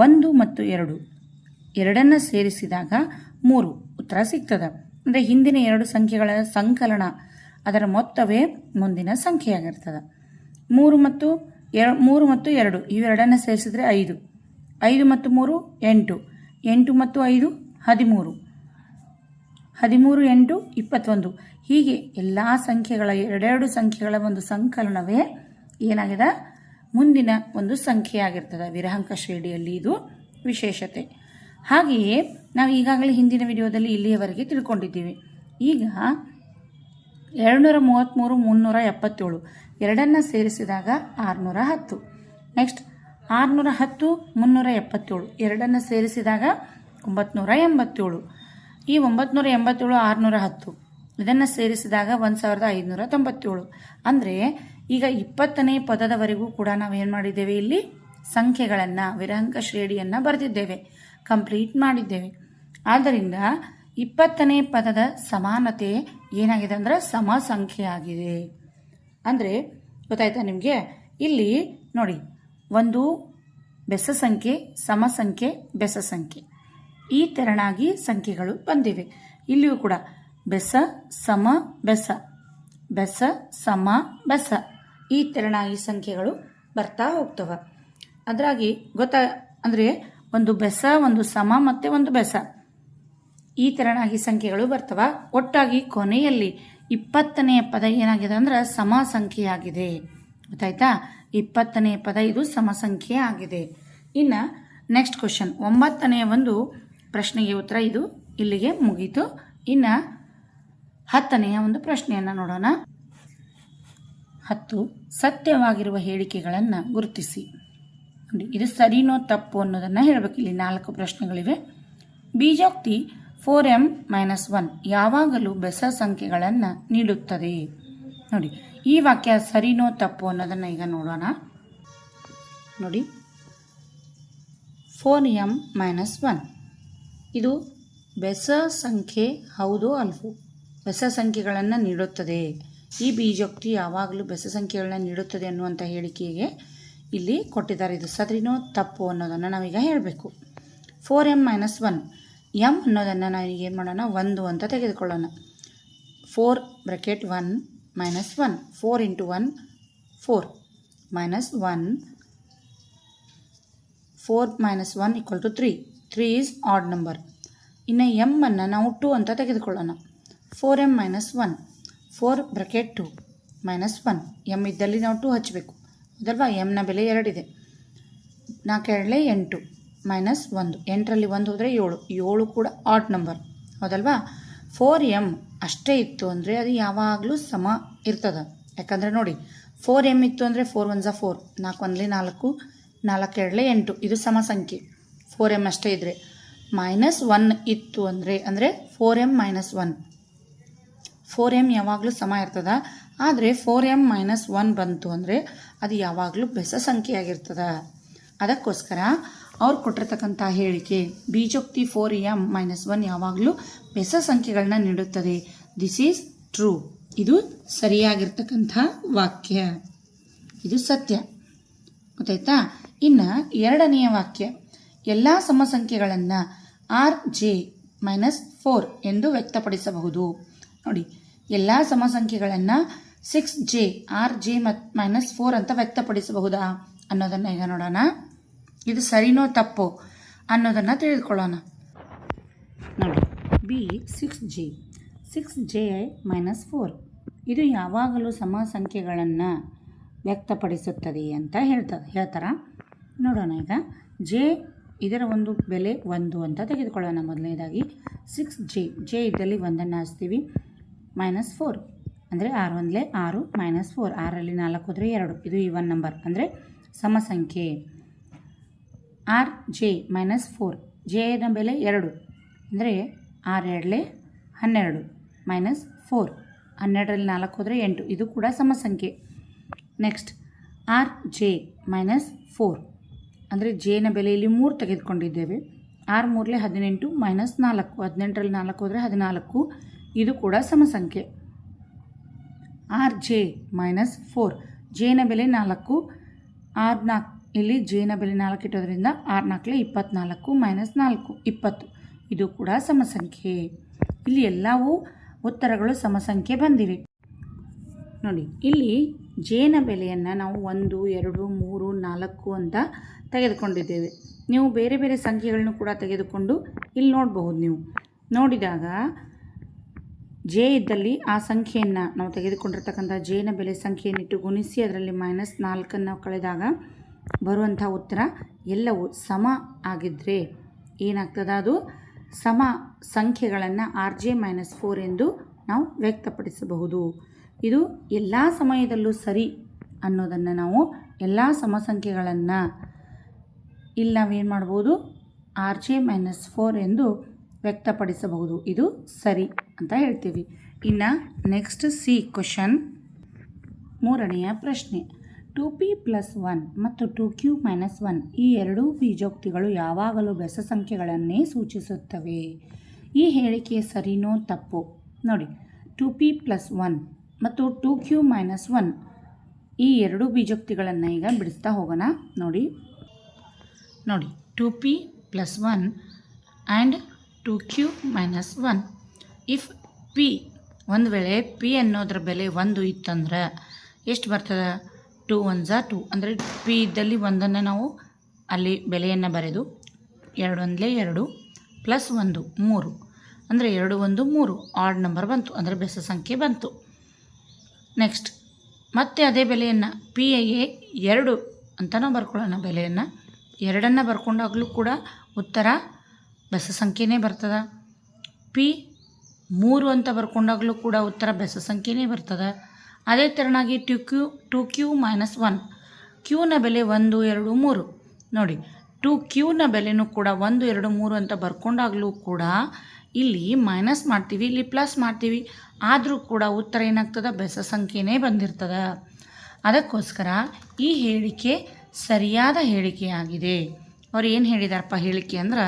1 ಮತ್ತು 2 ಎರಡನ್ನು ಸೇರಿಸಿದಾಗ 3 ಉತ್ತರ ಸಿಗ್ತದೆ. ಅಂದರೆ ಹಿಂದಿನ 2 ಸಂಖ್ಯೆಗಳ ಸಂಕಲನ ಅದರ ಮೊತ್ತವೇ ಮುಂದಿನ ಸಂಖ್ಯೆಯಾಗಿರ್ತದೆ. 3 ಮತ್ತು 2 ಇವೆರಡನ್ನು ಸೇರಿಸಿದರೆ 5 5 ಮತ್ತು 3 8 8 ಮತ್ತು 5 13 13 8 21 ಹೀಗೆ ಎಲ್ಲ ಸಂಖ್ಯೆಗಳ ಎರಡೆರಡು ಸಂಖ್ಯೆಗಳ ಒಂದು ಸಂಕಲನವೇ ಏನಾಗಿದೆ, ಮುಂದಿನ ಒಂದು ಸಂಖ್ಯೆಯಾಗಿರ್ತದೆ ವಿರಹಾಂಕ ಶ್ರೇಣಿಯಲ್ಲಿ. ಇದು ವಿಶೇಷತೆ. ಹಾಗೆಯೇ ನಾವು ಈಗಾಗಲೇ ಹಿಂದಿನ ವಿಡಿಯೋದಲ್ಲಿ ಇಲ್ಲಿಯವರೆಗೆ ತಿಳ್ಕೊಂಡಿದ್ದೀವಿ. ಈಗ 233 377 ಎರಡನ್ನು ಸೇರಿಸಿದಾಗ 610. ನೆಕ್ಸ್ಟ್ 610 377 ಎರಡನ್ನು ಸೇರಿಸಿದಾಗ 987. ಈ 987 610 ಇದನ್ನು ಸೇರಿಸಿದಾಗ 1597. ಅಂದರೆ ಈಗ 20ನೇ ಪದದವರೆಗೂ ಕೂಡ ನಾವೇನು ಮಾಡಿದ್ದೇವೆ, ಇಲ್ಲಿ ಸಂಖ್ಯೆಗಳನ್ನು ವಿರಹಾಂಕ ಶ್ರೇಣಿಯನ್ನು ಬರೆದಿದ್ದೇವೆ, ಕಂಪ್ಲೀಟ್ ಮಾಡಿದ್ದೇವೆ. ಆದ್ದರಿಂದ 20ನೇ ಪದದ ಸಮಾನತೆ ಏನಾಗಿದೆ ಅಂದರೆ ಸಮ ಸಂಖ್ಯೆಯಾಗಿದೆ. ಅಂದರೆ ಗೊತ್ತಾಯ್ತಾ ನಿಮಗೆ? ಇಲ್ಲಿ ನೋಡಿ, ಒಂದು ಬೆಸ ಸಂಖ್ಯೆ, ಸಮ ಸಂಖ್ಯೆ, ಬೆಸ ಸಂಖ್ಯೆ ಈ ತೆರನಾಗಿ ಸಂಖ್ಯೆಗಳು ಬಂದಿವೆ. ಇಲ್ಲಿಯೂ ಕೂಡ ಬೆಸ ಸಮ ಬೆಸ, ಬೆಸ ಸಮ ಬೆಸ ಈ ತೆರನಾಗಿ ಸಂಖ್ಯೆಗಳು ಬರ್ತಾ ಹೋಗ್ತವೆ. ಅದರಾಗಿ ಅಂದರೆ ಒಂದು ಬೆಸ, ಒಂದು ಸಮ ಮತ್ತು ಒಂದು ಬೆಸ ಈ ತೆರನಾಗಿ ಸಂಖ್ಯೆಗಳು ಬರ್ತವೆ. ಒಟ್ಟಾಗಿ ಕೊನೆಯಲ್ಲಿ 20ನೇ ಪದ ಏನಾಗಿದೆ ಅಂದ್ರೆ ಸಮ ಸಂಖ್ಯೆಯಾಗಿದೆ. ಗೊತ್ತಾಯ್ತಾ? 20ನೇ ಪದ ಇದು ಸಮ ಸಂಖ್ಯೆ ಆಗಿದೆ. ಇನ್ನು ನೆಕ್ಸ್ಟ್ ಕ್ವಶನ್ 9ನೇ ಒಂದು ಪ್ರಶ್ನೆಗೆ ಉತ್ತರ ಇದು ಇಲ್ಲಿಗೆ ಮುಗೀತು. ಇನ್ನು 10ನೆಯ ಒಂದು ಪ್ರಶ್ನೆಯನ್ನು ನೋಡೋಣ. 10 ಸತ್ಯವಾಗಿರುವ ಹೇಳಿಕೆಗಳನ್ನು ಗುರುತಿಸಿ. ನೋಡಿ, ಇದು ಸರಿನೋ ತಪ್ಪು ಅನ್ನೋದನ್ನು ಹೇಳಬೇಕು. ಇಲ್ಲಿ 4 ಪ್ರಶ್ನೆಗಳಿವೆ. ಬೀಜೋಕ್ತಿ 4m-1 ಯಾವಾಗಲೂ ಬೆಸ ಸಂಖ್ಯೆಗಳನ್ನು ನೀಡುತ್ತದೆ. ನೋಡಿ, ಈ ವಾಕ್ಯ ಸರಿನೋ ತಪ್ಪು ಅನ್ನೋದನ್ನು ಈಗ ನೋಡೋಣ. ನೋಡಿ, 4m-1 ಇದು ಬೆಸ ಸಂಖ್ಯೆ ಹೌದೋ ಅಲ್ವೋ? ಬೆಸ ಸಂಖ್ಯೆಗಳನ್ನು ನೀಡುತ್ತದೆ. ಈ ಬೀಜೋಕ್ತಿ ಯಾವಾಗಲೂ ಬೆಸ ಸಂಖ್ಯೆಗಳನ್ನ ನೀಡುತ್ತದೆ ಅನ್ನುವಂಥ ಹೇಳಿಕೆಗೆ ಇಲ್ಲಿ ಕೊಟ್ಟಿದ್ದಾರೆ. ಇದು ಸರಿನೋ ತಪ್ಪು ಅನ್ನೋದನ್ನು ನಾವೀಗ ಹೇಳಬೇಕು. 4m-1 ಎಮ್ ಅನ್ನೋದನ್ನು ನಾವೀಗ ಏನು ಮಾಡೋಣ, 1 ಅಂತ ತೆಗೆದುಕೊಳ್ಳೋಣ. 4 ಬ್ರಾಕೆಟ್ 1 -1 4 × 1 4 -1 4 -1 = 3. 3 is odd number. ಇನ್ನು ಎಮ್ ಅನ್ನು ನಾವು 2 ಅಂತ ತೆಗೆದುಕೊಳ್ಳೋಣ. 4m-1 4 ಬ್ರಾಕೆಟ್ 2 -1 ಎಮ್ ಇದ್ದಲ್ಲಿ ನಾವು 2 ಹಚ್ಚಬೇಕು ಹೌದಲ್ವಾ? ಎಮ್ನ ಬೆಲೆ 2 ಇದೆ. 4 2 8 -1 8ರಲ್ಲಿ 1 ಹೋದರೆ 7 7 ಕೂಡ ಆಡ್ ನಂಬರ್ ಹೌದಲ್ವಾ? 4m ಅಷ್ಟೇ ಇತ್ತು ಅಂದರೆ ಅದು ಯಾವಾಗಲೂ ಸಮ ಇರ್ತದೆ. ಯಾಕಂದರೆ ನೋಡಿ, 4m ಇತ್ತು ಅಂದರೆ 4 1 4 4 1 4 4 2 8 ಇದು ಸಮ ಸಂಖ್ಯೆ. 4m ಅಷ್ಟೇ ಇದ್ದರೆ. -1 ಇತ್ತು ಅಂದರೆ 4m-1 4m ಯಾವಾಗಲೂ ಸಮ ಇರ್ತದೆ. ಆದರೆ 4m-1 ಬಂತು ಅಂದರೆ ಅದು ಯಾವಾಗಲೂ ಬೆಸ ಸಂಖ್ಯೆಯಾಗಿರ್ತದೆ. ಅದಕ್ಕೋಸ್ಕರ ಅವ್ರು ಕೊಟ್ಟಿರ್ತಕ್ಕಂಥ ಹೇಳಿಕೆ ಬೀಜೋಕ್ತಿ 4m-1 ಯಾವಾಗಲೂ ಬೆಸ ಸಂಖ್ಯೆಗಳನ್ನ ನೀಡುತ್ತದೆ. This is true. ಇದು ಸರಿಯಾಗಿರ್ತಕ್ಕಂಥ ವಾಕ್ಯ, ಇದು ಸತ್ಯ. ಗೊತ್ತಾಯ್ತಾ? ಇನ್ನು 2ನೆಯ ವಾಕ್ಯ, ಎಲ್ಲ ಸಮ ಸಂಖ್ಯೆಗಳನ್ನು rj-4 ಎಂದು ವ್ಯಕ್ತಪಡಿಸಬಹುದು. ನೋಡಿ, ಎಲ್ಲ ಸಮ ಸಂಖ್ಯೆಗಳನ್ನು 6j rj-4 ಅಂತ ವ್ಯಕ್ತಪಡಿಸಬಹುದಾ ಅನ್ನೋದನ್ನು ಈಗ ನೋಡೋಣ. ಇದು ಸರಿನೋ ತಪ್ಪು ಅನ್ನೋದನ್ನು ತಿಳಿದುಕೊಳ್ಳೋಣ. ನೋಡಿ, ಬಿ 6j-4 ಇದು ಯಾವಾಗಲೂ ಸಮ ಸಂಖ್ಯೆಗಳನ್ನು ವ್ಯಕ್ತಪಡಿಸುತ್ತದೆ ಅಂತ ಹೇಳ್ತಾರೆ. ನೋಡೋಣ ಈಗ. ಜೆ ಇದರ ಒಂದು ಬೆಲೆ 1 ಅಂತ ತೆಗೆದುಕೊಳ್ಳೋಣ. ಮೊದಲನೇದಾಗಿ 6j ಇದ್ದಲ್ಲಿ 1 ಹಚ್ತೀವಿ. -4 ಅಂದರೆ 6 1 6 -4 6ರಲ್ಲಿ 4 ಹೋದರೆ 2 ಇದು ಈವನ್ ನಂಬರ್ ಅಂದರೆ ಸಮ ಸಂಖ್ಯೆ. rj-4 ಜೆನ ಬೆಲೆ 2 ಅಂದರೆ 6 2 12 -4 12ರಲ್ಲಿ 4 ಹೋದರೆ 8 ಇದು ಕೂಡ ಸಮ ಸಂಖ್ಯೆ. ನೆಕ್ಸ್ಟ್ rj-4 ಅಂದರೆ ಜೆನ ಬೆಲೆಯಲ್ಲಿ 3 ತೆಗೆದುಕೊಂಡಿದ್ದೇವೆ. 6 3 18 -4 18ರಲ್ಲಿ 4 ಹೋದರೆ 14 ಇದು ಕೂಡ ಸಮ ಸಂಖ್ಯೆ. rj-4 ಜೆನ ಬೆಲೆ 4 6 4 ಇಲ್ಲಿ ಜೆನ ಬೆಲೆ 4 ಇಟ್ಟೋದ್ರಿಂದ 6 4 24 -4 20 ಇದು ಕೂಡ ಸಮ ಸಂಖ್ಯೆ. ಇಲ್ಲಿ ಎಲ್ಲವೂ ಉತ್ತರಗಳು ಸಮ ಸಂಖ್ಯೆ ಬಂದಿವೆ. ನೋಡಿ, ಇಲ್ಲಿ ಜೆನ ಬೆಲೆಯನ್ನು ನಾವು 1 2 3 4 ಅಂತ ತೆಗೆದುಕೊಂಡಿದ್ದೇವೆ. ನೀವು ಬೇರೆ ಬೇರೆ ಸಂಖ್ಯೆಗಳನ್ನು ಕೂಡ ತೆಗೆದುಕೊಂಡು ಇಲ್ಲಿ ನೋಡಬಹುದು. ನೀವು ನೋಡಿದಾಗ ಜೆ ಇದ್ದಲ್ಲಿ ಆ ಸಂಖ್ಯೆಯನ್ನು ನಾವು ತೆಗೆದುಕೊಂಡಿರ್ತಕ್ಕಂಥ ಜೆನ ಬೆಲೆ ಸಂಖ್ಯೆಯನ್ನಿಟ್ಟು ಗುಣಿಸಿ ಅದರಲ್ಲಿ -4 ಕಳೆದಾಗ ಬರುವಂಥ ಉತ್ತರ ಎಲ್ಲವೂ ಸಮ ಆಗಿದ್ದರೆ ಏನಾಗ್ತದೆ, ಅದು ಸಮ ಸಂಖ್ಯೆಗಳನ್ನು rj-4 ಎಂದು ನಾವು ವ್ಯಕ್ತಪಡಿಸಬಹುದು. ಇದು ಎಲ್ಲ ಸಮಯದಲ್ಲೂ ಸರಿ ಅನ್ನೋದನ್ನು ನಾವು ಎಲ್ಲ ಸಮ ಸಂಖ್ಯೆಗಳನ್ನು ಇಲ್ಲಿ ನಾವೇನು ಮಾಡ್ಬೋದು, rj-4 ಎಂದು ವ್ಯಕ್ತಪಡಿಸಬಹುದು. ಇದು ಸರಿ ಅಂತ ಹೇಳ್ತೀವಿ. ಇನ್ನು ನೆಕ್ಸ್ಟ್ ಸಿ ಕ್ವಶನ್ 3ನೆಯ ಪ್ರಶ್ನೆ. 2p+1 ಮತ್ತು 2q-1 ಈ ಎರಡೂ ಬೀಜೋಕ್ತಿಗಳು ಯಾವಾಗಲೂ ಬೆಸ ಸಂಖ್ಯೆಗಳನ್ನೇ ಸೂಚಿಸುತ್ತವೆ. ಈ ಹೇಳಿಕೆ ಸರಿನೋ ತಪ್ಪು? ನೋಡಿ, 2p+1 ಮತ್ತು 2q-1 ಈ ಎರಡೂ ಬೀಜೋಕ್ತಿಗಳನ್ನು ಈಗ ಬಿಡಿಸ್ತಾ ಹೋಗೋಣ. ನೋಡಿ 2p+1 and 2q-1 if p ಒಂದು ವೇಳೆ p ಅನ್ನೋದ್ರ ಬೆಲೆ 1 ಇತ್ತಂದ್ರೆ ಎಷ್ಟು ಬರ್ತದೆ? 2 1 2 ಅಂದರೆ p ಇದ್ದಲ್ಲಿ 1 ನಾವು ಅಲ್ಲಿ ಬೆಲೆಯನ್ನು ಬರೆದು 2 1 2 +1 3 ಅಂದರೆ 2 1 3 ಆಡ್ ನಂಬರ್ ಬಂತು, ಅಂದರೆ ಬೆಸ ಸಂಖ್ಯೆ ಬಂತು. ನೆಕ್ಸ್ಟ್ ಮತ್ತೆ ಅದೇ ಬೆಲೆಯನ್ನು ಪಿ ಎ 2 ಅಂತ ನಾವು ಬರ್ಕೊಳ್ಳೋಣ. ಬೆಲೆಯನ್ನು 2 ಬರ್ಕೊಂಡಾಗಲೂ ಕೂಡ ಉತ್ತರ ಬೆಸ ಸಂಖ್ಯೆನೇ ಬರ್ತದೆ. ಪಿ 3 ಅಂತ ಬರ್ಕೊಂಡಾಗಲೂ ಕೂಡ ಉತ್ತರ ಬೆಸ ಸಂಖ್ಯೆನೇ ಬರ್ತದೆ. ಅದೇ ಥರನಾಗಿ 2q - 1 ಕ್ಯೂನ ಬೆಲೆ 1 2 3 ನೋಡಿ. 2qನ ಬೆಲೆನೂ ಕೂಡ 1 2 3 ಅಂತ ಬರ್ಕೊಂಡಾಗಲೂ ಕೂಡ ಇಲ್ಲಿ ಮೈನಸ್ ಮಾಡ್ತೀವಿ, ಇಲ್ಲಿ ಪ್ಲಸ್ ಮಾಡ್ತೀವಿ, ಆದರೂ ಕೂಡ ಉತ್ತರ ಏನಾಗ್ತದೆ ಬೆಸ ಸಂಖ್ಯೆನೇ ಬಂದಿರ್ತದೆ. ಅದಕ್ಕೋಸ್ಕರ ಈ ಹೇಳಿಕೆ ಸರಿಯಾದ ಹೇಳಿಕೆಯಾಗಿದೆ. ಅವ್ರು ಏನು ಹೇಳಿದಾರಪ್ಪ ಹೇಳಿಕೆ ಅಂದ್ರೆ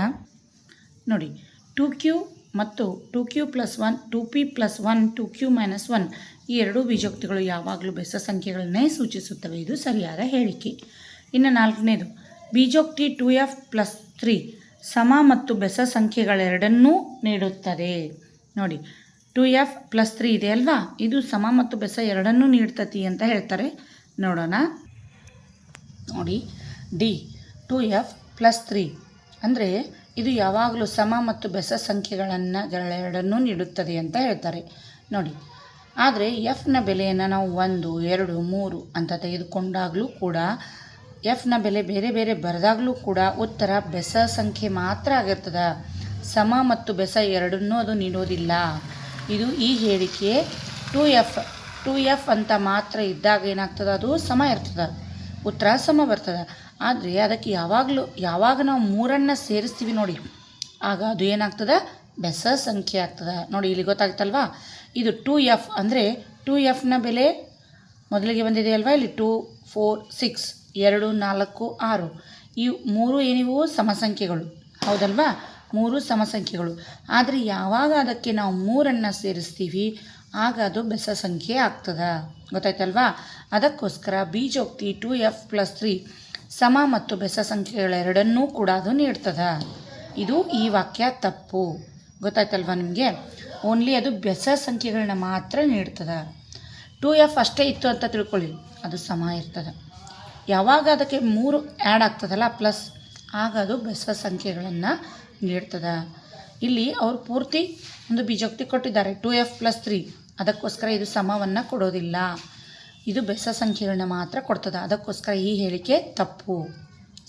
ನೋಡಿ, 2q ಮತ್ತು 2q + 1 2p + 1 2q - 1 ಈ ಎರಡೂ ಬೀಜೋಕ್ತಿಗಳು ಯಾವಾಗಲೂ ಬೆಸ ಸಂಖ್ಯೆಗಳನ್ನೇ ಸೂಚಿಸುತ್ತವೆ. ಇದು ಸರಿಯಾದ ಹೇಳಿಕೆ. ಇನ್ನು 4ನೇದು ಬೀಜೋಕ್ತಿ 2f + 3 ಸಮ ಮತ್ತು ಬೆಸ ಸಂಖ್ಯೆಗಳೆರಡನ್ನೂ ನೀಡುತ್ತದೆ. ನೋಡಿ 2f + 3 ಇದೆ ಅಲ್ವಾ, ಇದು ಸಮ ಮತ್ತು ಬೆಸ ಎರಡನ್ನೂ ನೀಡ್ತತಿ ಅಂತ ಹೇಳ್ತಾರೆ. ನೋಡೋಣ. ನೋಡಿ ಡಿ 2f + 3 ಅಂದರೆ ಇದು ಯಾವಾಗಲೂ ಸಮ ಮತ್ತು ಬೆಸ ಸಂಖ್ಯೆಗಳೆರಡನ್ನೂ ನೀಡುತ್ತದೆ ಅಂತ ಹೇಳ್ತಾರೆ. ನೋಡಿ, ಆದರೆ ಎಫ್ನ ಬೆಲೆಯನ್ನು ನಾವು 1 2 3 ಅಂತ ತೆಗೆದುಕೊಂಡಾಗಲೂ ಕೂಡ ಎಫ್ನ ಬೆಲೆ ಬೇರೆ ಬೇರೆ ಬರೆದಾಗಲೂ ಕೂಡ ಉತ್ತರ ಬೆಸ ಸಂಖ್ಯೆ ಮಾತ್ರ ಆಗಿರ್ತದೆ. ಸಮ ಮತ್ತು ಬೆಸ ಎರಡನ್ನೂ ಅದು ನೀಡೋದಿಲ್ಲ. ಇದು ಈ ಹೇಳಿಕೆ 2f ಅಂತ ಮಾತ್ರ ಇದ್ದಾಗ ಏನಾಗ್ತದೆ, ಅದು ಸಮ ಇರ್ತದೆ, ಉತ್ತರ ಸಮ ಬರ್ತದೆ. ಆದರೆ ಅದಕ್ಕೆ ಯಾವಾಗ ನಾವು 3 ಸೇರಿಸ್ತೀವಿ ನೋಡಿ, ಆಗ ಅದು ಏನಾಗ್ತದೆ ಬೆಸ ಸಂಖ್ಯೆ ಆಗ್ತದೆ. ನೋಡಿ ಇಲ್ಲಿ ಗೊತ್ತಾಗ್ತಲ್ವಾ, ಇದು 2f ಅಂದರೆ 2fನ ಬೆಲೆ ಮೊದಲಿಗೆ ಬಂದಿದೆ ಅಲ್ವಾ, ಇಲ್ಲಿ 2 4 6 2 4 6 ಈ 3 ಏನಿವು ಸಮಸಂಖ್ಯೆಗಳು ಹೌದಲ್ವಾ, 3 ಸಮಸಂಖ್ಯೆಗಳು. ಆದರೆ ಯಾವಾಗ ಅದಕ್ಕೆ ನಾವು 3 ಸೇರಿಸ್ತೀವಿ ಆಗ ಅದು ಬೆಸ ಸಂಖ್ಯೆ ಆಗ್ತದೆ. ಗೊತ್ತಾಯ್ತಲ್ವಾ. ಅದಕ್ಕೋಸ್ಕರ ಬೀಜೋಕ್ತಿ 2f + 3 ಸಮ ಮತ್ತು ಬೆಸ ಸಂಖ್ಯೆಗಳೆರಡನ್ನೂ ಕೂಡ ಅದು ನೀಡ್ತದೆ. ಇದು ಈ ವಾಕ್ಯ ತಪ್ಪು. ಗೊತ್ತಾಯ್ತಲ್ವಾ ನಿಮಗೆ. ಓನ್ಲಿ ಅದು ಬೆಸ ಸಂಖ್ಯೆಗಳನ್ನ ಮಾತ್ರ ನೀಡ್ತದೆ. 2f ಅಷ್ಟೇ ಇತ್ತು ಅಂತ ತಿಳ್ಕೊಳ್ಳಿ, ಅದು ಸಮ ಇರ್ತದೆ. ಯಾವಾಗ ಅದಕ್ಕೆ 3 ಆ್ಯಡ್ ಆಗ್ತದಲ್ಲ ಪ್ಲಸ್, ಆಗ ಅದು ಬೆಸ ಸಂಖ್ಯೆಗಳನ್ನು ನೀಡ್ತದೆ. ಇಲ್ಲಿ ಅವರು ಪೂರ್ತಿ ಒಂದು ಬೀಜೋಕ್ತಿ ಕೊಟ್ಟಿದ್ದಾರೆ 2f + 3, ಅದಕ್ಕೋಸ್ಕರ ಇದು ಸಮವನ್ನು ಕೊಡೋದಿಲ್ಲ, ಇದು ಬೆಸ ಸಂಖ್ಯೆಗಳನ್ನ ಮಾತ್ರ ಕೊಡ್ತದೆ. ಅದಕ್ಕೋಸ್ಕರ ಈ ಹೇಳಿಕೆ ತಪ್ಪು.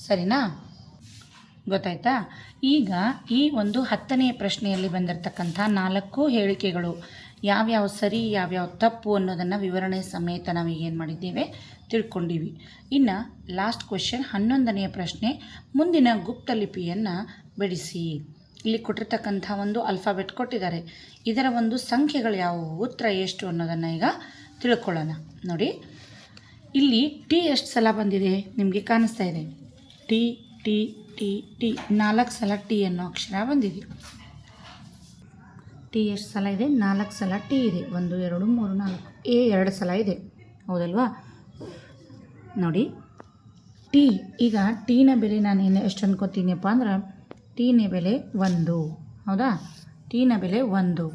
ಸರಿನಾ, ಗೊತ್ತಾಯ್ತಾ. ಈಗ ಈ ಒಂದು 10ನೇ ಪ್ರಶ್ನೆಯಲ್ಲಿ ಬಂದಿರತಕ್ಕಂಥ 4 ಹೇಳಿಕೆಗಳು ಯಾವ್ಯಾವ ಸರಿ ಯಾವ್ಯಾವ ತಪ್ಪು ಅನ್ನೋದನ್ನು ವಿವರಣೆ ಸಮೇತ ನಾವೀಗೇನು ಮಾಡಿದ್ದೇವೆ ತಿಳ್ಕೊಂಡಿವಿ. ಇನ್ನು ಲಾಸ್ಟ್ ಕ್ವೆಶ್ಚನ್ 11ನೇ ಪ್ರಶ್ನೆ, ಮುಂದಿನ ಗುಪ್ತಲಿಪಿಯನ್ನು ಬಿಡಿಸಿ. ಇಲ್ಲಿ ಕೊಟ್ಟಿರ್ತಕ್ಕಂಥ ಒಂದು ಅಲ್ಫಾಬೆಟ್ ಕೊಟ್ಟಿದ್ದಾರೆ, ಇದರ ಒಂದು ಸಂಖ್ಯೆಗಳು ಯಾವುವು, ಉತ್ತರ ಎಷ್ಟು ಅನ್ನೋದನ್ನು ಈಗ ತಿಳ್ಕೊಳ್ಳೋಣ. ನೋಡಿ ಇಲ್ಲಿ ಟಿ ಎಷ್ಟು ಸಲ ಬಂದಿದೆ ನಿಮಗೆ ಕಾಣಿಸ್ತಾ ಇದೆ, ಟಿ ಟಿ ಟಿ ಟಿ 4 ಸಲ ಟಿ ಅನ್ನೋ ಅಕ್ಷರ ಬಂದಿದೆ. ಟಿ ಎಷ್ಟು ಸಲ ಇದೆ, 4 ಸಲ ಟಿ ಇದೆ. 1 2 3 4. ಎ 2 ಸಲ ಇದೆ ಹೌದಲ್ವಾ. ನೋಡಿ ಟಿ, ಈಗ ಟೀನ ಬೆಲೆ ನಾನು ಎಷ್ಟು ಅನ್ಕೋತೀನಿಯಪ್ಪ ಅಂದ್ರೆ ಟೀನ ಬೆಲೆ 1 ಹೌದಾ, ಟೀನ ಬೆಲೆ 1.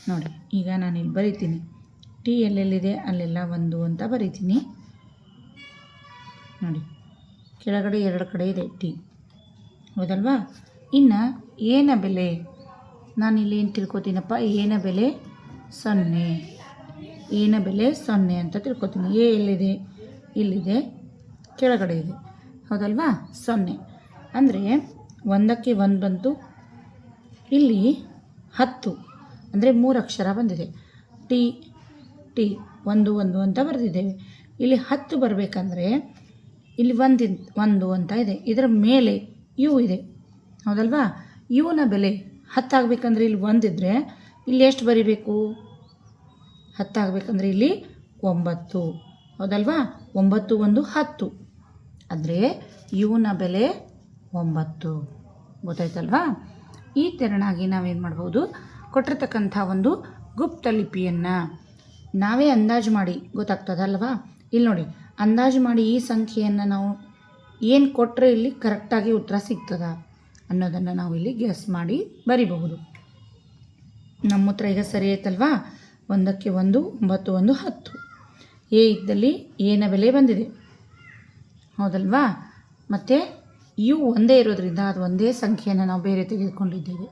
ನೋಡಿ ಈಗ ನಾನಿಲ್ಲಿ ಬರಿತೀನಿ, ಟಿ ಎಲ್ಲೆಲ್ಲಿದೆ ಅಲ್ಲೆಲ್ಲ 1 ಅಂತ ಬರಿತೀನಿ. ನೋಡಿ ಕೆಳಗಡೆ 2 ಕಡೆ ಇದೆ ಟಿ ಹೌದಲ್ವಾ. ಇನ್ನು ಏನ ಬೆಲೆ ನಾನಿಲ್ಲಿ ಏನು ತಿಳ್ಕೊತೀನಪ್ಪ, ಏನ ಬೆಲೆ 0, ಏನ ಬೆಲೆ 0 ಅಂತ ತಿಳ್ಕೊತೀನಿ. ಎ ಎಲ್ಲಿದೆ, ಇಲ್ಲಿದೆ, ಕೆಳಗಡೆ ಇದೆ ಹೌದಲ್ವಾ. 0 ಅಂದರೆ 1ಕ್ಕೆ 1 ಬಂತು, ಇಲ್ಲಿ 10 ಅಂದರೆ 3 ಅಕ್ಷರ ಬಂದಿದೆ. ಟಿ ಟಿ 1 1 ಅಂತ ಬರೆದಿದ್ದೇವೆ. ಇಲ್ಲಿ 10 ಬರಬೇಕಂದ್ರೆ ಇಲ್ಲಿ 1 ಅಂತ ಇದೆ, ಇದರ ಮೇಲೆ ಯು ಇದೆ ಹೌದಲ್ವಾ. ಯುನ ಬೆಲೆ 10 ಆಗಬೇಕಂದ್ರೆ ಇಲ್ಲಿ 1 ಇದ್ದರೆ ಇಲ್ಲಿ ಎಷ್ಟು ಬರಿಬೇಕು, 10 ಆಗಬೇಕಂದ್ರೆ ಇಲ್ಲಿ 9 ಹೌದಲ್ವಾ. 9 1 10 ಅಂದರೆ ಯುನ ಬೆಲೆ 9. ಗೊತ್ತಾಯ್ತಲ್ವಾ. ಈ ತೆರನಾಗಿ ನಾವೇನು ಮಾಡ್ಬೋದು, ಕೊಟ್ಟಿರ್ತಕ್ಕಂಥ ಒಂದು ಗುಪ್ತಲಿಪಿಯನ್ನು ನಾವೇ ಅಂದಾಜು ಮಾಡಿ ಗೊತ್ತಾಗ್ತದಲ್ವಾ. ಇಲ್ಲಿ ನೋಡಿ ಅಂದಾಜು ಮಾಡಿ ಈ ಸಂಖ್ಯೆಯನ್ನು ನಾವು ಏನು ಕೊಟ್ಟರೆ ಇಲ್ಲಿ ಕರೆಕ್ಟಾಗಿ ಉತ್ತರ ಸಿಗ್ತದ ಅನ್ನೋದನ್ನು ನಾವು ಇಲ್ಲಿ ಗೆಸ್ ಮಾಡಿ ಬರಿಬಹುದು. ನಮ್ಮ ಉತ್ತರ ಈಗ ಸರಿ ಆಯ್ತಲ್ವಾ. 1ಕ್ಕೆ 1 9 1 10. ಎ ಇದ್ದಲ್ಲಿ ಏನ ಬೆಲೆ ಬಂದಿದೆ ಹೌದಲ್ವಾ. ಮತ್ತು ಯು ಒಂದೇ ಇರೋದ್ರಿಂದ ಅದು ಒಂದೇ ಸಂಖ್ಯೆಯನ್ನು ನಾವು ಬೇರೆ ತೆಗೆದುಕೊಂಡಿದ್ದೇವೆ.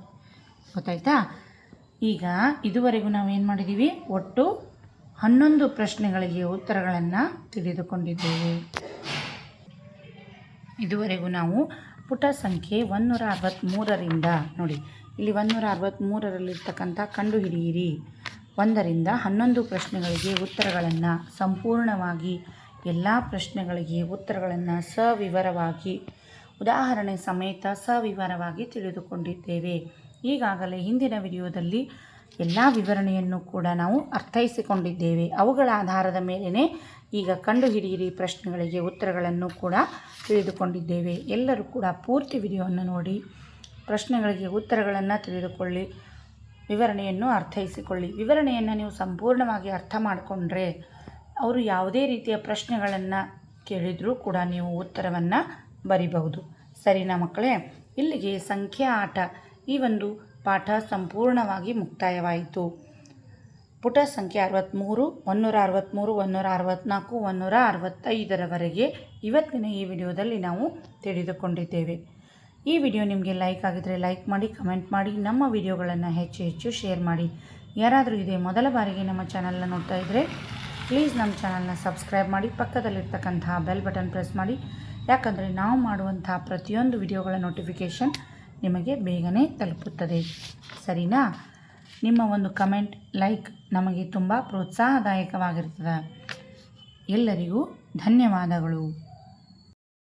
ಗೊತ್ತಾಯ್ತಾ. ಈಗ ಇದುವರೆಗೂ ನಾವೇನು ಮಾಡಿದ್ದೀವಿ, ಒಟ್ಟು 11 ಪ್ರಶ್ನೆಗಳಿಗೆ ಉತ್ತರಗಳನ್ನು ತಿಳಿದುಕೊಂಡಿದ್ದೇವೆ. ಇದುವರೆಗೂ ನಾವು ಪುಟ ಸಂಖ್ಯೆ 163ರಿಂದ ನೋಡಿ, ಇಲ್ಲಿ 163ರಲ್ಲಿರ್ತಕ್ಕಂಥ ಕಂಡುಹಿಡಿಯಿರಿ 1ರಿಂದ 11 ಪ್ರಶ್ನೆಗಳಿಗೆ ಉತ್ತರಗಳನ್ನು ಸಂಪೂರ್ಣವಾಗಿ ಎಲ್ಲ ಪ್ರಶ್ನೆಗಳಿಗೆ ಉತ್ತರಗಳನ್ನು ಸವಿವರವಾಗಿ ಉದಾಹರಣೆ ಸಮೇತ ಸವಿವರವಾಗಿ ತಿಳಿದುಕೊಂಡಿದ್ದೇವೆ. ಈಗಾಗಲೇ ಹಿಂದಿನ ವಿಡಿಯೋದಲ್ಲಿ ಎಲ್ಲ ವಿವರಣೆಯನ್ನು ಕೂಡ ನಾವು ಅರ್ಥೈಸಿಕೊಂಡಿದ್ದೇವೆ. ಅವುಗಳ ಆಧಾರದ ಮೇಲೇ ಈಗ ಕಂಡುಹಿಡಿಯಿರಿ ಪ್ರಶ್ನೆಗಳಿಗೆ ಉತ್ತರಗಳನ್ನು ಕೂಡ ತಿಳಿದುಕೊಂಡಿದ್ದೇವೆ. ಎಲ್ಲರೂ ಕೂಡ ಪೂರ್ತಿ ವಿಡಿಯೋವನ್ನು ನೋಡಿ ಪ್ರಶ್ನೆಗಳಿಗೆ ಉತ್ತರಗಳನ್ನು ತಿಳಿದುಕೊಳ್ಳಿ, ವಿವರಣೆಯನ್ನು ಅರ್ಥೈಸಿಕೊಳ್ಳಿ. ವಿವರಣೆಯನ್ನು ನೀವು ಸಂಪೂರ್ಣವಾಗಿ ಅರ್ಥ ಮಾಡಿಕೊಂಡ್ರೆ ಅವರು ಯಾವುದೇ ರೀತಿಯ ಪ್ರಶ್ನೆಗಳನ್ನು ಕೇಳಿದರೂ ಕೂಡ ನೀವು ಉತ್ತರವನ್ನು ಬರಿಬಹುದು. ಸರಿನಾ ಮಕ್ಕಳೇ? ಇಲ್ಲಿಗೆ ಸಂಖ್ಯಾ ಆಟ ಈ ಒಂದು ಪಾಠ ಸಂಪೂರ್ಣವಾಗಿ ಮುಕ್ತಾಯವಾಯಿತು. ಪುಟ ಸಂಖ್ಯೆ 63, 163, 164, 165ರವರೆಗೆ ಇವತ್ತಿನ ಈ ವಿಡಿಯೋದಲ್ಲಿ ನಾವು ತಿಳಿದುಕೊಂಡಿದ್ದೇವೆ. ಈ ವಿಡಿಯೋ ನಿಮಗೆ ಲೈಕ್ ಆಗಿದ್ದರೆ ಲೈಕ್ ಮಾಡಿ, ಕಮೆಂಟ್ ಮಾಡಿ, ನಮ್ಮ ವಿಡಿಯೋಗಳನ್ನು ಹೆಚ್ಚು ಹೆಚ್ಚು ಶೇರ್ ಮಾಡಿ. ಯಾರಾದರೂ ಇದೇ ಮೊದಲ ಬಾರಿಗೆ ನಮ್ಮ ಚಾನಲ್ನ ನೋಡ್ತಾ ಇದ್ದರೆ ಪ್ಲೀಸ್ ನಮ್ಮ ಚಾನಲ್ನ ಸಬ್ಸ್ಕ್ರೈಬ್ ಮಾಡಿ, ಪಕ್ಕದಲ್ಲಿರ್ತಕ್ಕಂತಹ ಬೆಲ್ ಬಟನ್ ಪ್ರೆಸ್ ಮಾಡಿ. ಯಾಕಂದರೆ ನಾವು ಮಾಡುವಂತಹ ಪ್ರತಿಯೊಂದು ವಿಡಿಯೋಗಳ ನೋಟಿಫಿಕೇಷನ್ ನಿಮಗೆ ಬೇಗನೆ ತಲುಪುತ್ತದೆ. ಸರಿನಾ? ನಿಮ್ಮ ಒಂದು ಕಮೆಂಟ್, ಲೈಕ್ ನಮಗೆ ತುಂಬ ಪ್ರೋತ್ಸಾಹದಾಯಕವಾಗಿರ್ತದೆ. ಎಲ್ಲರಿಗೂ ಧನ್ಯವಾದಗಳು.